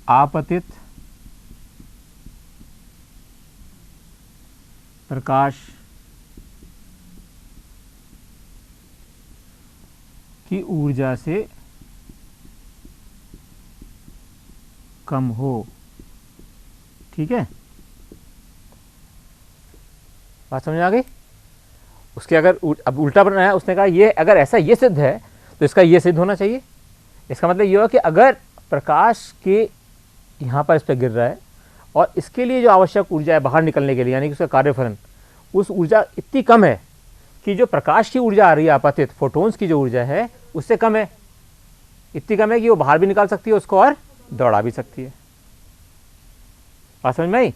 आपतित प्रकाश की ऊर्जा से कम हो। ठीक है, बात समझ आ गई? उसके अगर अब उल्टा बनाया, उसने कहा ये अगर ऐसा ये सिद्ध है तो इसका ये सिद्ध होना चाहिए। इसका मतलब ये हुआ कि अगर प्रकाश के यहाँ पर इस पर गिर रहा है और इसके लिए जो आवश्यक ऊर्जा है बाहर निकलने के लिए, यानी कि उसका कार्यफलन, उस ऊर्जा इतनी कम है कि जो प्रकाश की ऊर्जा आ रही है आपातित फोटोन्स की जो ऊर्जा है उससे कम है, इतनी कम है कि वो बाहर भी निकाल सकती है उसको और दौड़ा भी सकती है। बात समझ में आई?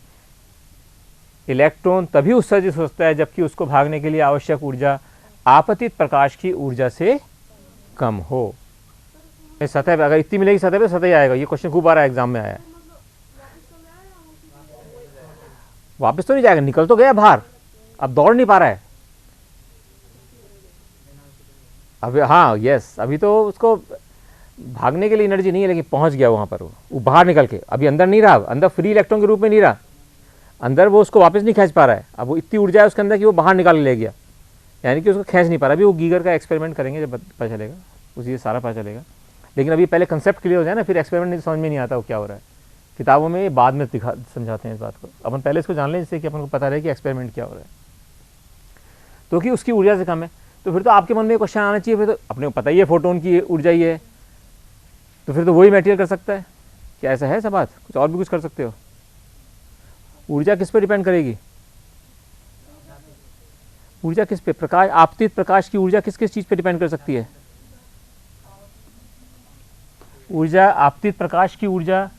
इलेक्ट्रॉन तभी उत्सर्जित हो सकता है जबकि उसको भागने के लिए आवश्यक ऊर्जा आपतित प्रकाश की ऊर्जा से कम हो। सतह पे अगर इतनी मिलेगी सतह पे, सतह ही आएगा, ये क्वेश्चन खूब आ रहा है एग्जाम में आया है। वापस तो नहीं जाएगा, निकल तो गया बाहर, अब दौड़ नहीं पा रहा है अभी। हाँ यस, अभी तो उसको भागने के लिए एनर्जी नहीं है लेकिन पहुंच गया वहां पर, वो बाहर निकल के, अभी अंदर नहीं रहा, अंदर फ्री इलेक्ट्रॉन के रूप में नहीं रहा, अंदर वो उसको वापस नहीं खींच पा रहा है। अब वो इतनी ऊर्जा है उसके अंदर कि वो बाहर निकाल ले गया, यानी कि उसको खींच नहीं पा रहा। अभी वो गीगर का एक्सपेरिमेंट करेंगे, जब पता चलेगा उसी सारा पता चलेगा, लेकिन अभी पहले कंसेप्ट क्लियर हो जाए ना, फिर एक्सपेरिमेंट नहीं समझ में नहीं आता वो क्या हो रहा है। किताबों में बाद में समझाते हैं इस बात को, अपन पहले इसको जान लें जिससे कि अपन को पता रहे कि एक्सपेरिमेंट क्या हो रहा है। तो कि उसकी ऊर्जा से कम है, तो फिर तो आपके मन में क्वेश्चन आना चाहिए, फिर तो अपने को पता ही है फोटोन की ऊर्जा ही है, तो फिर तो वही मटेरियल कर सकता है। क्या ऐसा है सब बात? कुछ और भी कुछ कर सकते हो? ऊर्जा किस पे डिपेंड करेगी? ऊर्जा किस पे? प्रकाश, आपतित प्रकाश की ऊर्जा किस किस चीज पे डिपेंड कर सकती है? ऊर्जा, आपतित प्रकाश की ऊर्जा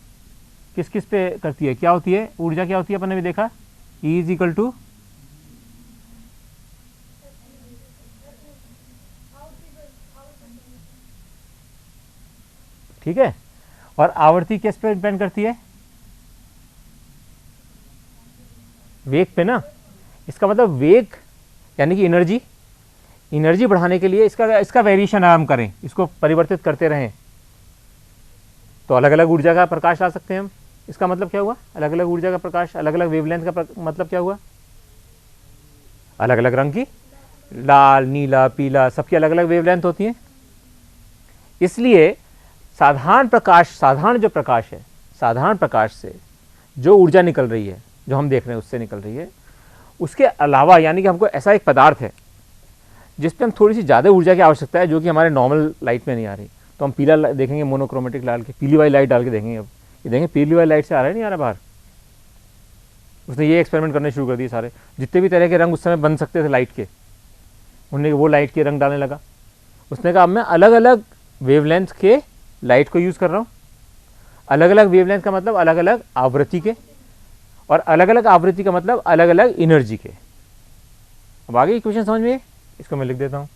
किस किस पे करती है, क्या होती है ऊर्जा, क्या होती है अपन ने भी देखा, E इज इक्वल टू, ठीक है, और आवर्ती किस पे डिपेंड करती है? वेग पे ना। इसका मतलब वेग यानी कि एनर्जी, एनर्जी बढ़ाने के लिए इसका वेरिएशन हम करें, इसको परिवर्तित करते रहें, तो अलग अलग ऊर्जा का प्रकाश ला सकते हैं हम। इसका मतलब क्या हुआ? अलग अलग ऊर्जा का प्रकाश, अलग अलग वेवलेंथ का मतलब क्या हुआ? अलग अलग रंग की लाल, नीला, पीला, सबकी अलग अलग वेवलेंथ होती हैं। इसलिए साधारण जो प्रकाश है, साधारण प्रकाश से जो ऊर्जा निकल रही है, जो हम देख रहे हैं उससे निकल रही है, उसके अलावा यानी कि हमको ऐसा एक पदार्थ है जिस पे हम थोड़ी सी ज़्यादा ऊर्जा की आवश्यकता है, जो कि हमारे नॉर्मल लाइट में नहीं आ रही, तो हम पीला देखेंगे, मोनोक्रोमेटिक डाल के पीली वाली लाइट डाल के देखेंगे। अब ये देखेंगे पीली वाली लाइट से आ रहा है, नहीं आ रहा बाहर। उसने ये एक्सपेरिमेंट करने शुरू कर दिए, सारे जितने भी तरह के रंग उस समय बन सकते थे लाइट के, उन्होंने वो लाइट के रंग डालने लगा। उसने कहा अब मैं अलग अलग वेवलेंथ के लाइट को यूज़ कर रहा हूँ। अलग अलग वेवलेंथ का मतलब अलग अलग आवृत्ति के, और अलग अलग आवृत्ति का मतलब अलग अलग एनर्जी के। अब आगे इक्वेशन समझ में, इसको मैं लिख देता हूँ।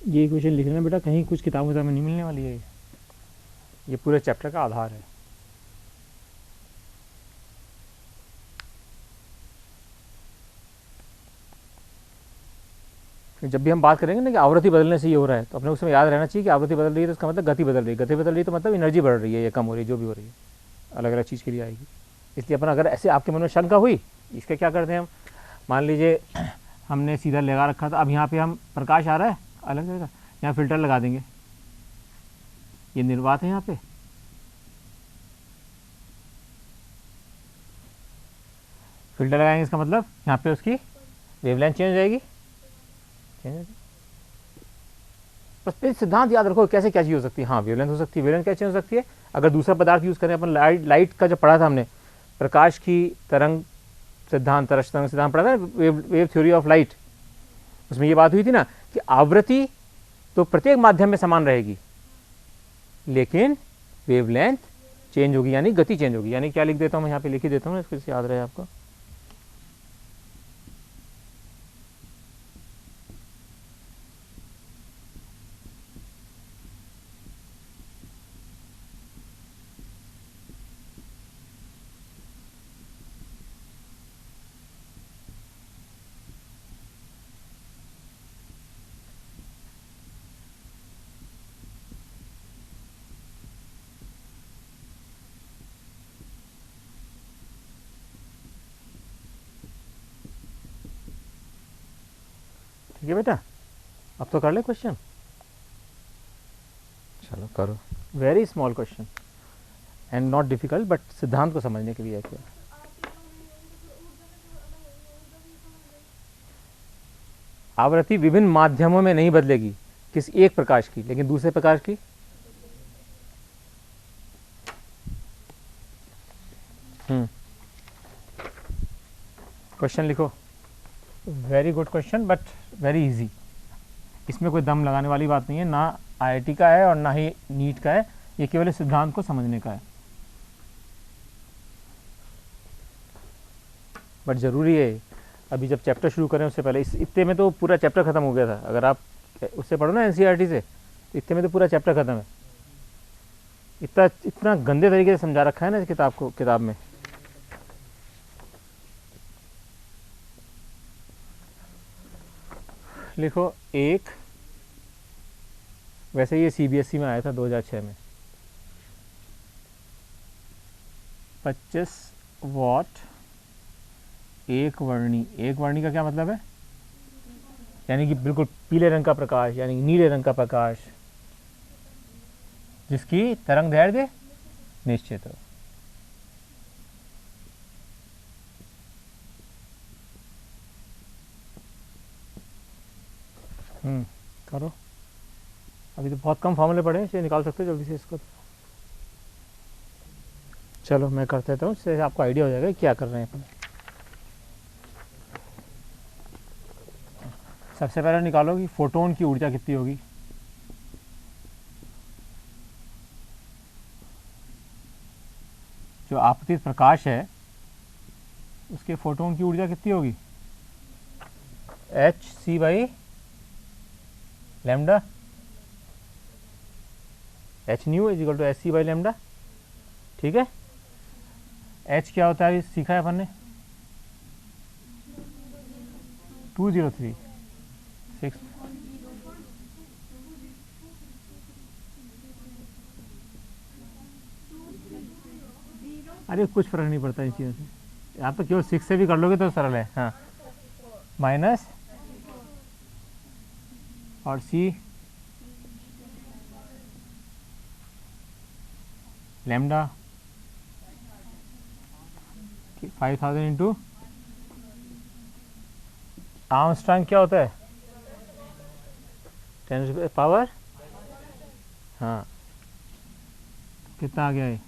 ये इक्वेशन लिखने में बेटा कहीं कुछ किताबों में नहीं मिलने वाली है, ये पूरे चैप्टर का आधार है। जब भी हम बात करेंगे ना कि आवृत्ति बदलने से ये हो रहा है, तो अपने उसमें याद रहना चाहिए कि आवृत्ति बदल रही है तो इसका मतलब गति बदल रही है, गति बदल रही है तो मतलब एनर्जी बढ़ रही है या कम हो रही है, जो भी हो रही है अलग अलग चीज़ के लिए आएगी। इसलिए अपन अगर ऐसे आपके मन में शंका हुई, इसका क्या करते हैं हम, मान लीजिए हमने सीधा लगा रखा था, अब यहाँ पे हम प्रकाश आ रहा है अलग जगह, यहाँ फिल्टर लगा देंगे, ये निर्वात है यहाँ पे, फिल्टर लगाएंगे, इसका मतलब यहाँ पे उसकी वेवलेंथ चेंज हो जाएगी। बस फिर सिद्धांत याद रखो कैसे क्या चीज़ हो सकती है। हाँ, वेवलेंथ हो सकती है। वेवलेंथ क्या चेंज हो सकती है, अगर दूसरा पदार्थ यूज़ करें, अपन लाइट का जब पढ़ा था हमने, प्रकाश की तरंग सिद्धांत, तरंग सिद्धांत पढ़ा था, वेव थ्योरी ऑफ लाइट, उसमें ये बात हुई थी ना कि आवृत्ति तो प्रत्येक माध्यम में समान रहेगी, लेकिन वेवलेंथ चेंज होगी, यानी गति चेंज होगी। यानी क्या लिख देता हूँ मैं, यहाँ पे लिख ही देता हूँ, इसको याद रहे आपको। ठीक है बेटा, अब तो कर ले क्वेश्चन, चलो करो। Very small question and not difficult, but सिद्धांत को समझने के लिए है। क्या आवृत्ति विभिन्न माध्यमों में नहीं बदलेगी, किसी एक प्रकाश की, लेकिन दूसरे प्रकाश की क्वेश्चन लिखो। Very good question, but very easy. इसमें कोई दम लगाने वाली बात नहीं है, ना आईआईटी का है और ना ही नीट का है, ये केवल इस सिद्धांत को समझने का है। बट ज़रूरी है, अभी जब चैप्टर शुरू करें उससे पहले, इस इतने में तो पूरा चैप्टर ख़त्म हो गया था। अगर आप उससे पढ़ो ना एनसीईआरटी से, इतने में तो पूरा चैप्टर ख़त्म है। इतना गंदे तरीके से समझा रखा है ना इस किताब में। लिखो एक, वैसे ये सीबीएसई में आया था 2006 में, 25 वॉट एक वर्णी। एक वर्णी का क्या मतलब है, यानी कि बिल्कुल पीले रंग का प्रकाश, यानी नीले रंग का प्रकाश जिसकी तरंग दैर्घ्य निश्चित हो। करो, अभी तो बहुत कम फॉर्मूले पड़े हैं, इसे निकाल सकते हो जल्दी से इसको। चलो मैं कर देता हूँ, इससे आपको आइडिया हो जाएगा क्या कर रहे हैं अपन। सबसे पहले निकालो कि फोटोन की ऊर्जा कितनी होगी। जो आपतित प्रकाश है उसके फोटोन की ऊर्जा कितनी होगी, H C by lambda, H nu is equal to H C by lambda. ठीक है, एच क्या होता है सीखा है अपन ने, 203, 6, अरे कुछ फर्क नहीं पड़ता इन चीज़ों से, आप तो केवल 6 से भी कर लोगे तो सरल है। हाँ, माइनस और सी लैम्डा 5000 इंटू आर्मस्ट्रांग क्या होता है 10 पावर, हाँ कितना आ गया है,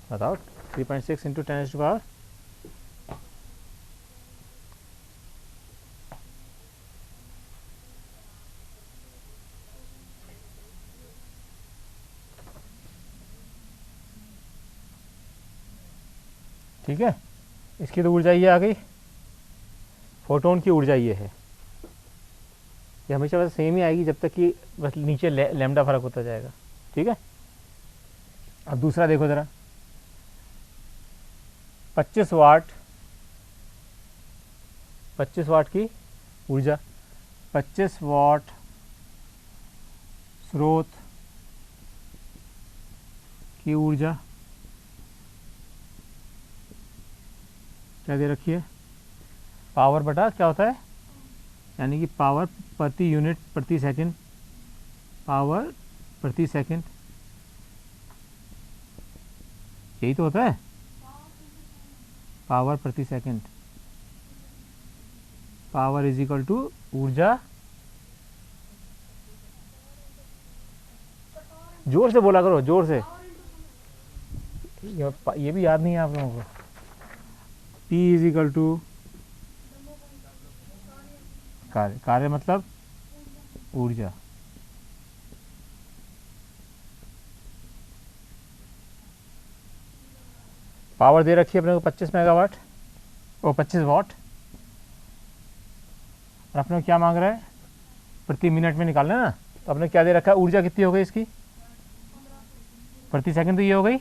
बताओ 3.6 इंटू 10⁻⁴ ठीक है। इसकी तो ऊर्जा ये आ गई, फोटोन की ऊर्जा ये है, ये हमेशा बस सेम ही आएगी जब तक कि बस नीचे लैम्डा फर्क होता जाएगा। ठीक है, अब दूसरा देखो ज़रा, 25 वाट, 25 वाट की ऊर्जा, 25 वाट स्रोत की ऊर्जा क्या दे रखी है, पावर बटा क्या होता है, यानी कि पावर प्रति यूनिट प्रति सेकंड, पावर प्रति सेकंड, यही तो होता है, पावर प्रति second, power is equal to ऊर्जा, जोर से बोला करो, जोर से, ये भी याद नहीं है आप लोगों को, P इज इक्वल टू कार्य, कार्य मतलब ऊर्जा, पावर दे रखी है अपने को 25 मेगावाट और 25 वाट, और अपने को क्या मांग रहा है, प्रति मिनट में निकालना है ना, तो अपने क्या दे रखा है, ऊर्जा कितनी हो गई इसकी, प्रति सेकंड, तो ये हो गई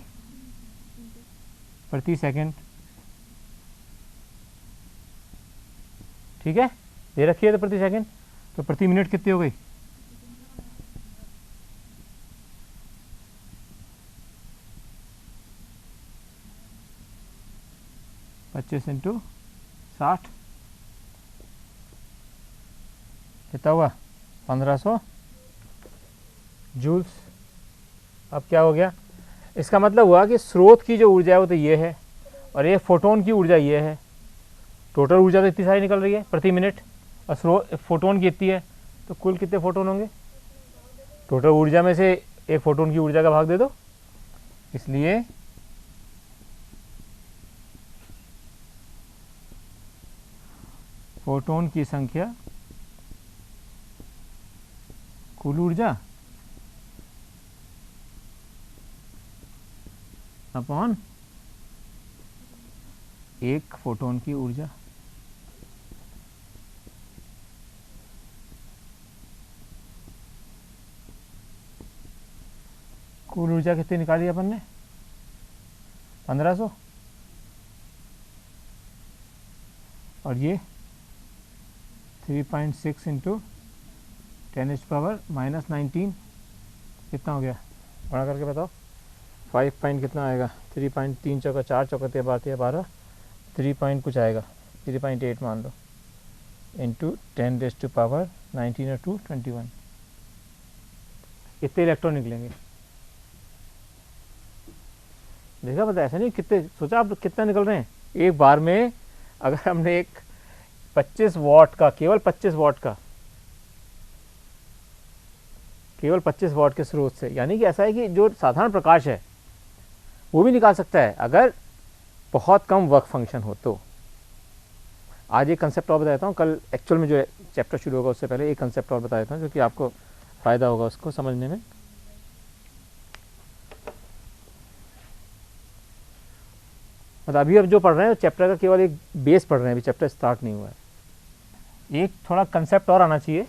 प्रति सेकंड, ठीक है, दे रखी है तो प्रति सेकंड, तो प्रति मिनट कितनी हो गई, पच्चीस इंटू 60 कितना हुआ 1500 जूल्स। अब क्या हो गया, इसका मतलब हुआ कि स्रोत की जो ऊर्जा है वो तो ये है, और ये फोटोन की ऊर्जा ये है, टोटल ऊर्जा तो इतनी सारी निकल रही है प्रति मिनट, और स्रोत फोटोन की इतनी है, तो कुल कितने फोटोन होंगे, टोटल ऊर्जा में से एक फोटोन की ऊर्जा का भाग दे दो, इसलिए फोटोन की संख्या कुल ऊर्जा अपॉन एक फोटोन की ऊर्जा, कुल ऊर्जा कितनी निकाली अपन ने 1500, और ये 3.6 इंटू 10⁻⁻19 कितना हो गया, बड़ा करके बताओ, 5 पॉइंट कितना आएगा, 3.3 चौका 4 चौकते 12, 3 पॉइंट कुछ आएगा, 3.8 मान लो, इंटू 10⁻⁹ और 2 21, कितने इलेक्ट्रॉन निकलेंगे, देखा पता, ऐसा नहीं कितने, सोचा आप कितना निकल रहे हैं एक बार में, अगर हमने एक 25 वाट का, केवल 25 वाट का, केवल 25 वाट के स्रोत से, यानी कि ऐसा है कि जो साधारण प्रकाश है वो भी निकाल सकता है अगर बहुत कम वर्क फंक्शन हो तो। आज एक कंसेप्ट और बताता हूँ, कल एक्चुअल में जो चैप्टर शुरू होगा उससे पहले एक कंसेप्ट और बता देता हूँ जो कि आपको फ़ायदा होगा उसको समझने में। मतलब अभी अब जो पढ़ रहे हैं चैप्टर का केवल एक बेस पढ़ रहे हैं, अभी चैप्टर स्टार्ट नहीं हुआ है। एक थोड़ा कंसेप्ट और आना चाहिए,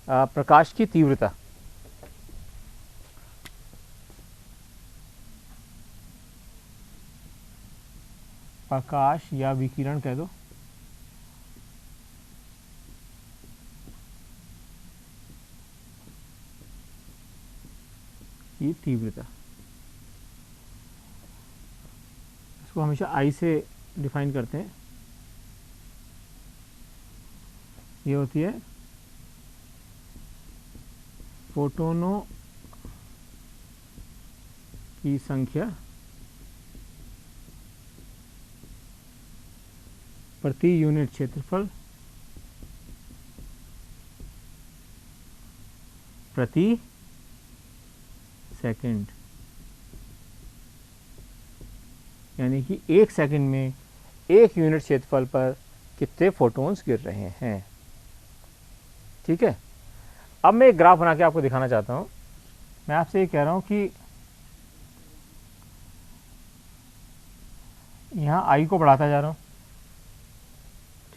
प्रकाश की तीव्रता। प्रकाश या विकिरण कह दो, की तीव्रता, इसको हमेशा आई से डिफाइन करते हैं। ये होती है फोटोनों की संख्या प्रति यूनिट क्षेत्रफल प्रति सेकंड, यानी कि एक सेकंड में एक यूनिट क्षेत्रफल पर कितने फोटॉन्स गिर रहे हैं। ठीक है, अब मैं एक ग्राफ बना के आपको दिखाना चाहता हूं। मैं आपसे ये कह रहा हूं कि यहां आई को बढ़ाता जा रहा हूं,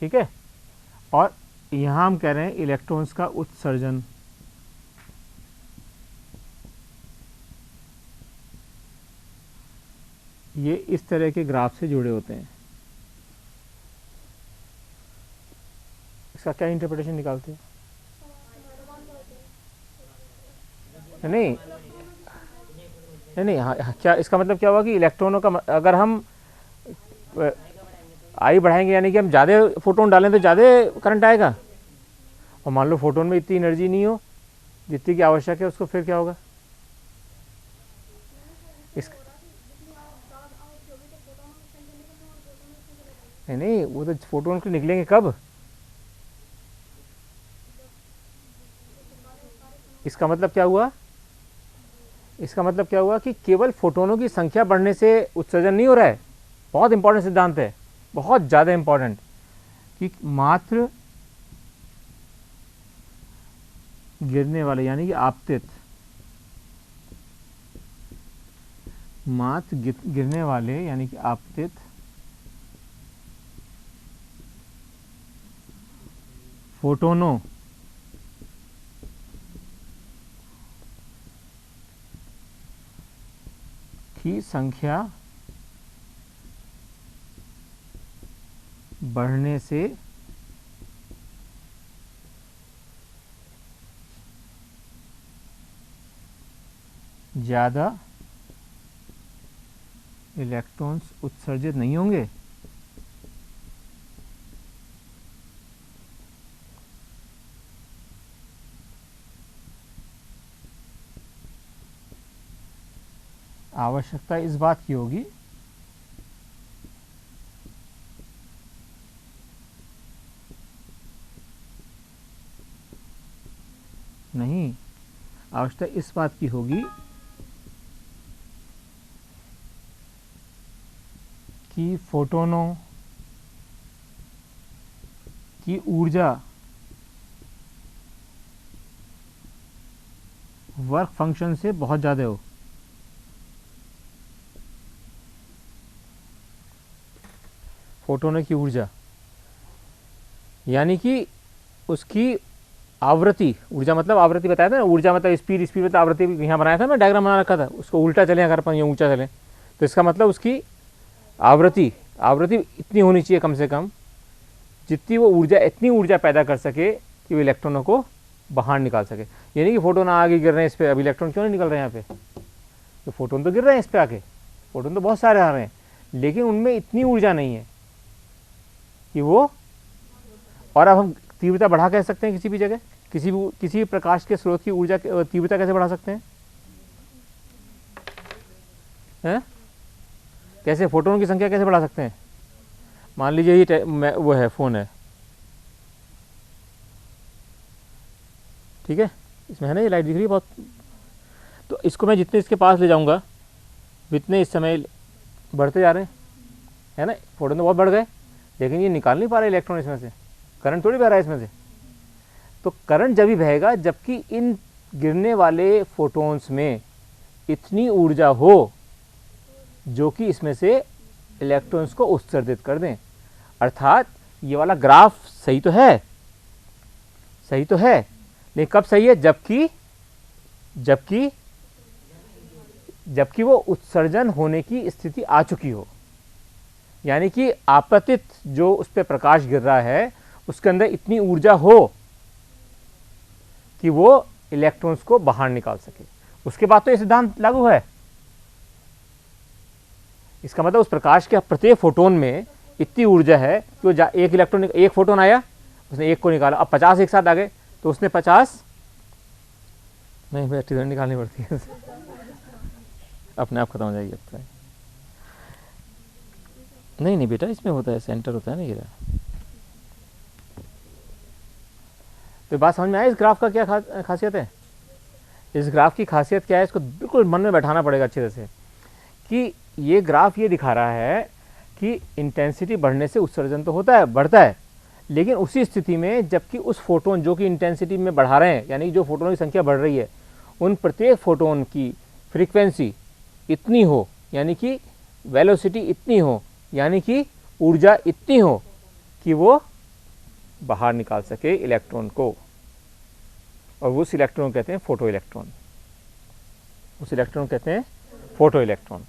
ठीक है, और यहां हम कह रहे हैं इलेक्ट्रॉन्स का उत्सर्जन। ये इस तरह के ग्राफ से जुड़े होते हैं। इसका क्या इंटरप्रिटेशन निकालते हैं? नहीं नहीं नहीं, हाँ, क्या इसका मतलब क्या हुआ कि इलेक्ट्रॉनों का अगर हम आई बढ़ाएंगे यानी कि हम ज़्यादा फोटोन डालें तो ज़्यादा करंट आएगा, और मान लो फोटोन में इतनी एनर्जी नहीं हो जितनी की आवश्यक है, उसको फिर क्या होगा? इस नहीं, वो तो फोटोन के निकलेंगे कब? इसका मतलब क्या हुआ? इसका मतलब क्या हुआ कि केवल फोटोनों की संख्या बढ़ने से उत्सर्जन नहीं हो रहा है। बहुत इंपॉर्टेंट सिद्धांत है, बहुत ज़्यादा इंपॉर्टेंट, कि मात्र गिरने वाले यानी कि आपतित, मात्र गिरने वाले यानी कि आपतित फोटोनों की संख्या बढ़ने से ज़्यादा इलेक्ट्रॉन्स उत्सर्जित नहीं होंगे। आवश्यकता इस बात की होगी नहीं, आवश्यकता इस बात की होगी कि फोटोनों की ऊर्जा वर्क फंक्शन से बहुत ज़्यादा हो। फोटोनों की ऊर्जा यानी कि उसकी आवृत्ति, ऊर्जा मतलब आवृत्ति बताया था ना, ऊर्जा मतलब स्पीड, स्पीड मतलब आवृत्ति, यहाँ बनाया था, मैं डायग्राम बना रखा था, उसको उल्टा चले अगर अपन ये ऊंचा चले तो इसका मतलब उसकी आवृत्ति, आवृत्ति इतनी होनी चाहिए कम से कम जितनी वो ऊर्जा, इतनी ऊर्जा पैदा कर सके कि वो इलेक्ट्रॉनों को बाहर निकाल सके। यानी कि फोटोन आगे गिर रहे हैं इस पर, अभी इलेक्ट्रॉन क्यों नहीं निकल रहे हैं यहाँ पे? तो फोटोन तो गिर रहे हैं इस पर आके, फोटोन तो बहुत सारे आ रहे हैं, लेकिन उनमें इतनी ऊर्जा नहीं है कि वो, और अब हम तीव्रता बढ़ा कह सकते हैं किसी भी जगह, किसी भी प्रकाश के स्रोत की ऊर्जा तीव्रता कैसे बढ़ा सकते हैं? कैसे फोटोन की संख्या कैसे बढ़ा सकते हैं? मान लीजिए ये वो है, फोन है, ठीक है, इसमें है ना ये लाइट दिख रही है बहुत, तो इसको मैं जितने इसके पास ले जाऊंगा जितने इस समय बढ़ते जा रहे हैं, है ना, फोटोन तो बहुत बढ़ गए, लेकिन ये निकाल नहीं पा रहे इलेक्ट्रॉन इसमें से, करंट थोड़ी बह रहा है इसमें से। तो करंट जब भी बहेगा जबकि इन गिरने वाले फोटॉन्स में इतनी ऊर्जा हो जो कि इसमें से इलेक्ट्रॉन्स को उत्सर्जित कर दें। अर्थात ये वाला ग्राफ सही तो है, सही तो है, लेकिन कब सही है? जबकि वो उत्सर्जन होने की स्थिति आ चुकी हो, यानी कि आपतित जो उस पर प्रकाश गिर रहा है उसके अंदर इतनी ऊर्जा हो कि वो इलेक्ट्रॉन्स को बाहर निकाल सके। उसके बाद तो ये सिद्धांत लागू है। इसका मतलब उस प्रकाश के प्रत्येक फोटोन में इतनी ऊर्जा है कि वो एक फोटोन आया, उसने एक को निकाला, अब 50 एक साथ आ गए तो उसने 50 नहीं बैटरी निकालनी पड़ती है अपने आप खत्म हो जाएगी। अब नहीं बेटा, इसमें होता है, सेंटर होता है ना ये। तो बात समझ में आई इस ग्राफ का क्या खासियत है? इस ग्राफ की खासियत क्या है, इसको बिल्कुल मन में बैठाना पड़ेगा अच्छी तरह से कि ये ग्राफ ये दिखा रहा है कि इंटेंसिटी बढ़ने से उत्सर्जन तो होता है, बढ़ता है, लेकिन उसी स्थिति में जबकि उस फोटोन जो कि इंटेंसिटी में बढ़ा रहे हैं, यानी जो फोटोन की संख्या बढ़ रही है, उन प्रत्येक फोटोन की फ्रीक्वेंसी इतनी हो, यानी कि वेलोसिटी इतनी हो, यानी कि ऊर्जा इतनी हो कि वो बाहर निकाल सके इलेक्ट्रॉन को, और उस इलेक्ट्रॉन कहते हैं फोटो इलेक्ट्रॉन। उस इलेक्ट्रॉन कहते हैं फोटो इलेक्ट्रॉन।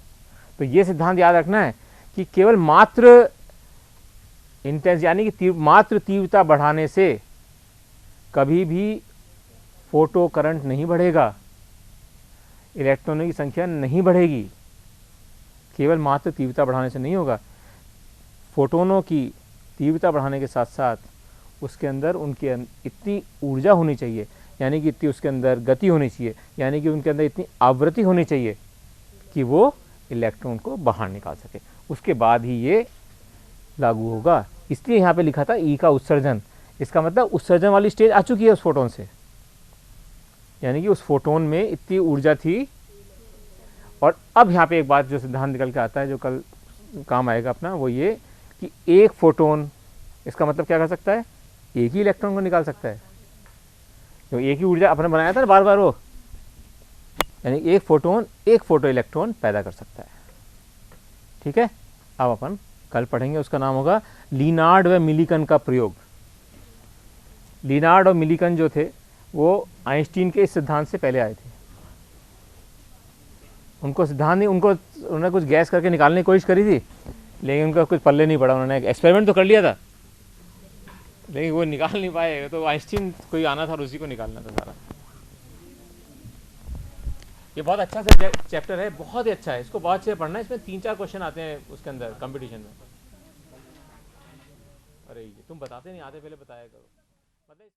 तो ये सिद्धांत याद रखना है कि केवल मात्र इंटेंस यानी कि मात्र तीव्रता बढ़ाने से कभी भी फोटो करंट नहीं बढ़ेगा, इलेक्ट्रॉनों की संख्या नहीं बढ़ेगी। केवल मात्र तीव्रता बढ़ाने से नहीं होगा। फोटोनों की तीव्रता बढ़ाने के साथ साथ उसके अंदर उनके इतनी ऊर्जा होनी चाहिए, यानी कि इतनी उसके अंदर गति होनी चाहिए, यानी कि उनके अंदर इतनी आवृत्ति होनी चाहिए कि वो इलेक्ट्रॉन को बाहर निकाल सके। उसके बाद ही ये लागू होगा। इसलिए यहाँ पे लिखा था ई का उत्सर्जन। इसका मतलब उत्सर्जन वाली स्टेज आ चुकी है उस फोटोन से, यानी कि उस फोटोन में इतनी ऊर्जा थी। और अब यहाँ पे एक बात जो सिद्धांत निकल के आता है, जो कल काम आएगा अपना, वो ये कि एक फोटोन, इसका मतलब क्या कर सकता है? एक ही इलेक्ट्रॉन को निकाल सकता है, तो एक ही ऊर्जा अपने बनाया था ना बार बार वो, यानी एक फोटोन एक फोटो इलेक्ट्रॉन पैदा कर सकता है। ठीक है, अब अपन कल पढ़ेंगे, उसका नाम होगा लिनार्ड व मिलिकन का प्रयोग। लिनार्ड और मिलिकन जो थे वो आइंस्टीन के इस सिद्धांत से पहले आए थे। उनको सिद्धांत नहीं, उन्होंने कुछ गैस करके निकालने की कोशिश करी थी, लेकिन उनका कुछ पल्ले नहीं पड़ा। उन्होंने एक्सपेरिमेंट तो कर लिया था, लेकिन वो निकाल नहीं पाए। तो आइंस्टीन कोई आना था और उसी को निकालना था सारा। ये बहुत अच्छा सा चैप्टर है, बहुत ही अच्छा है, इसको बहुत अच्छे से पढ़ना है। इसमें 3-4 क्वेश्चन आते हैं उसके अंदर कंपटीशन में। अरे ये तुम बताते नहीं आते, पहले बताया करो।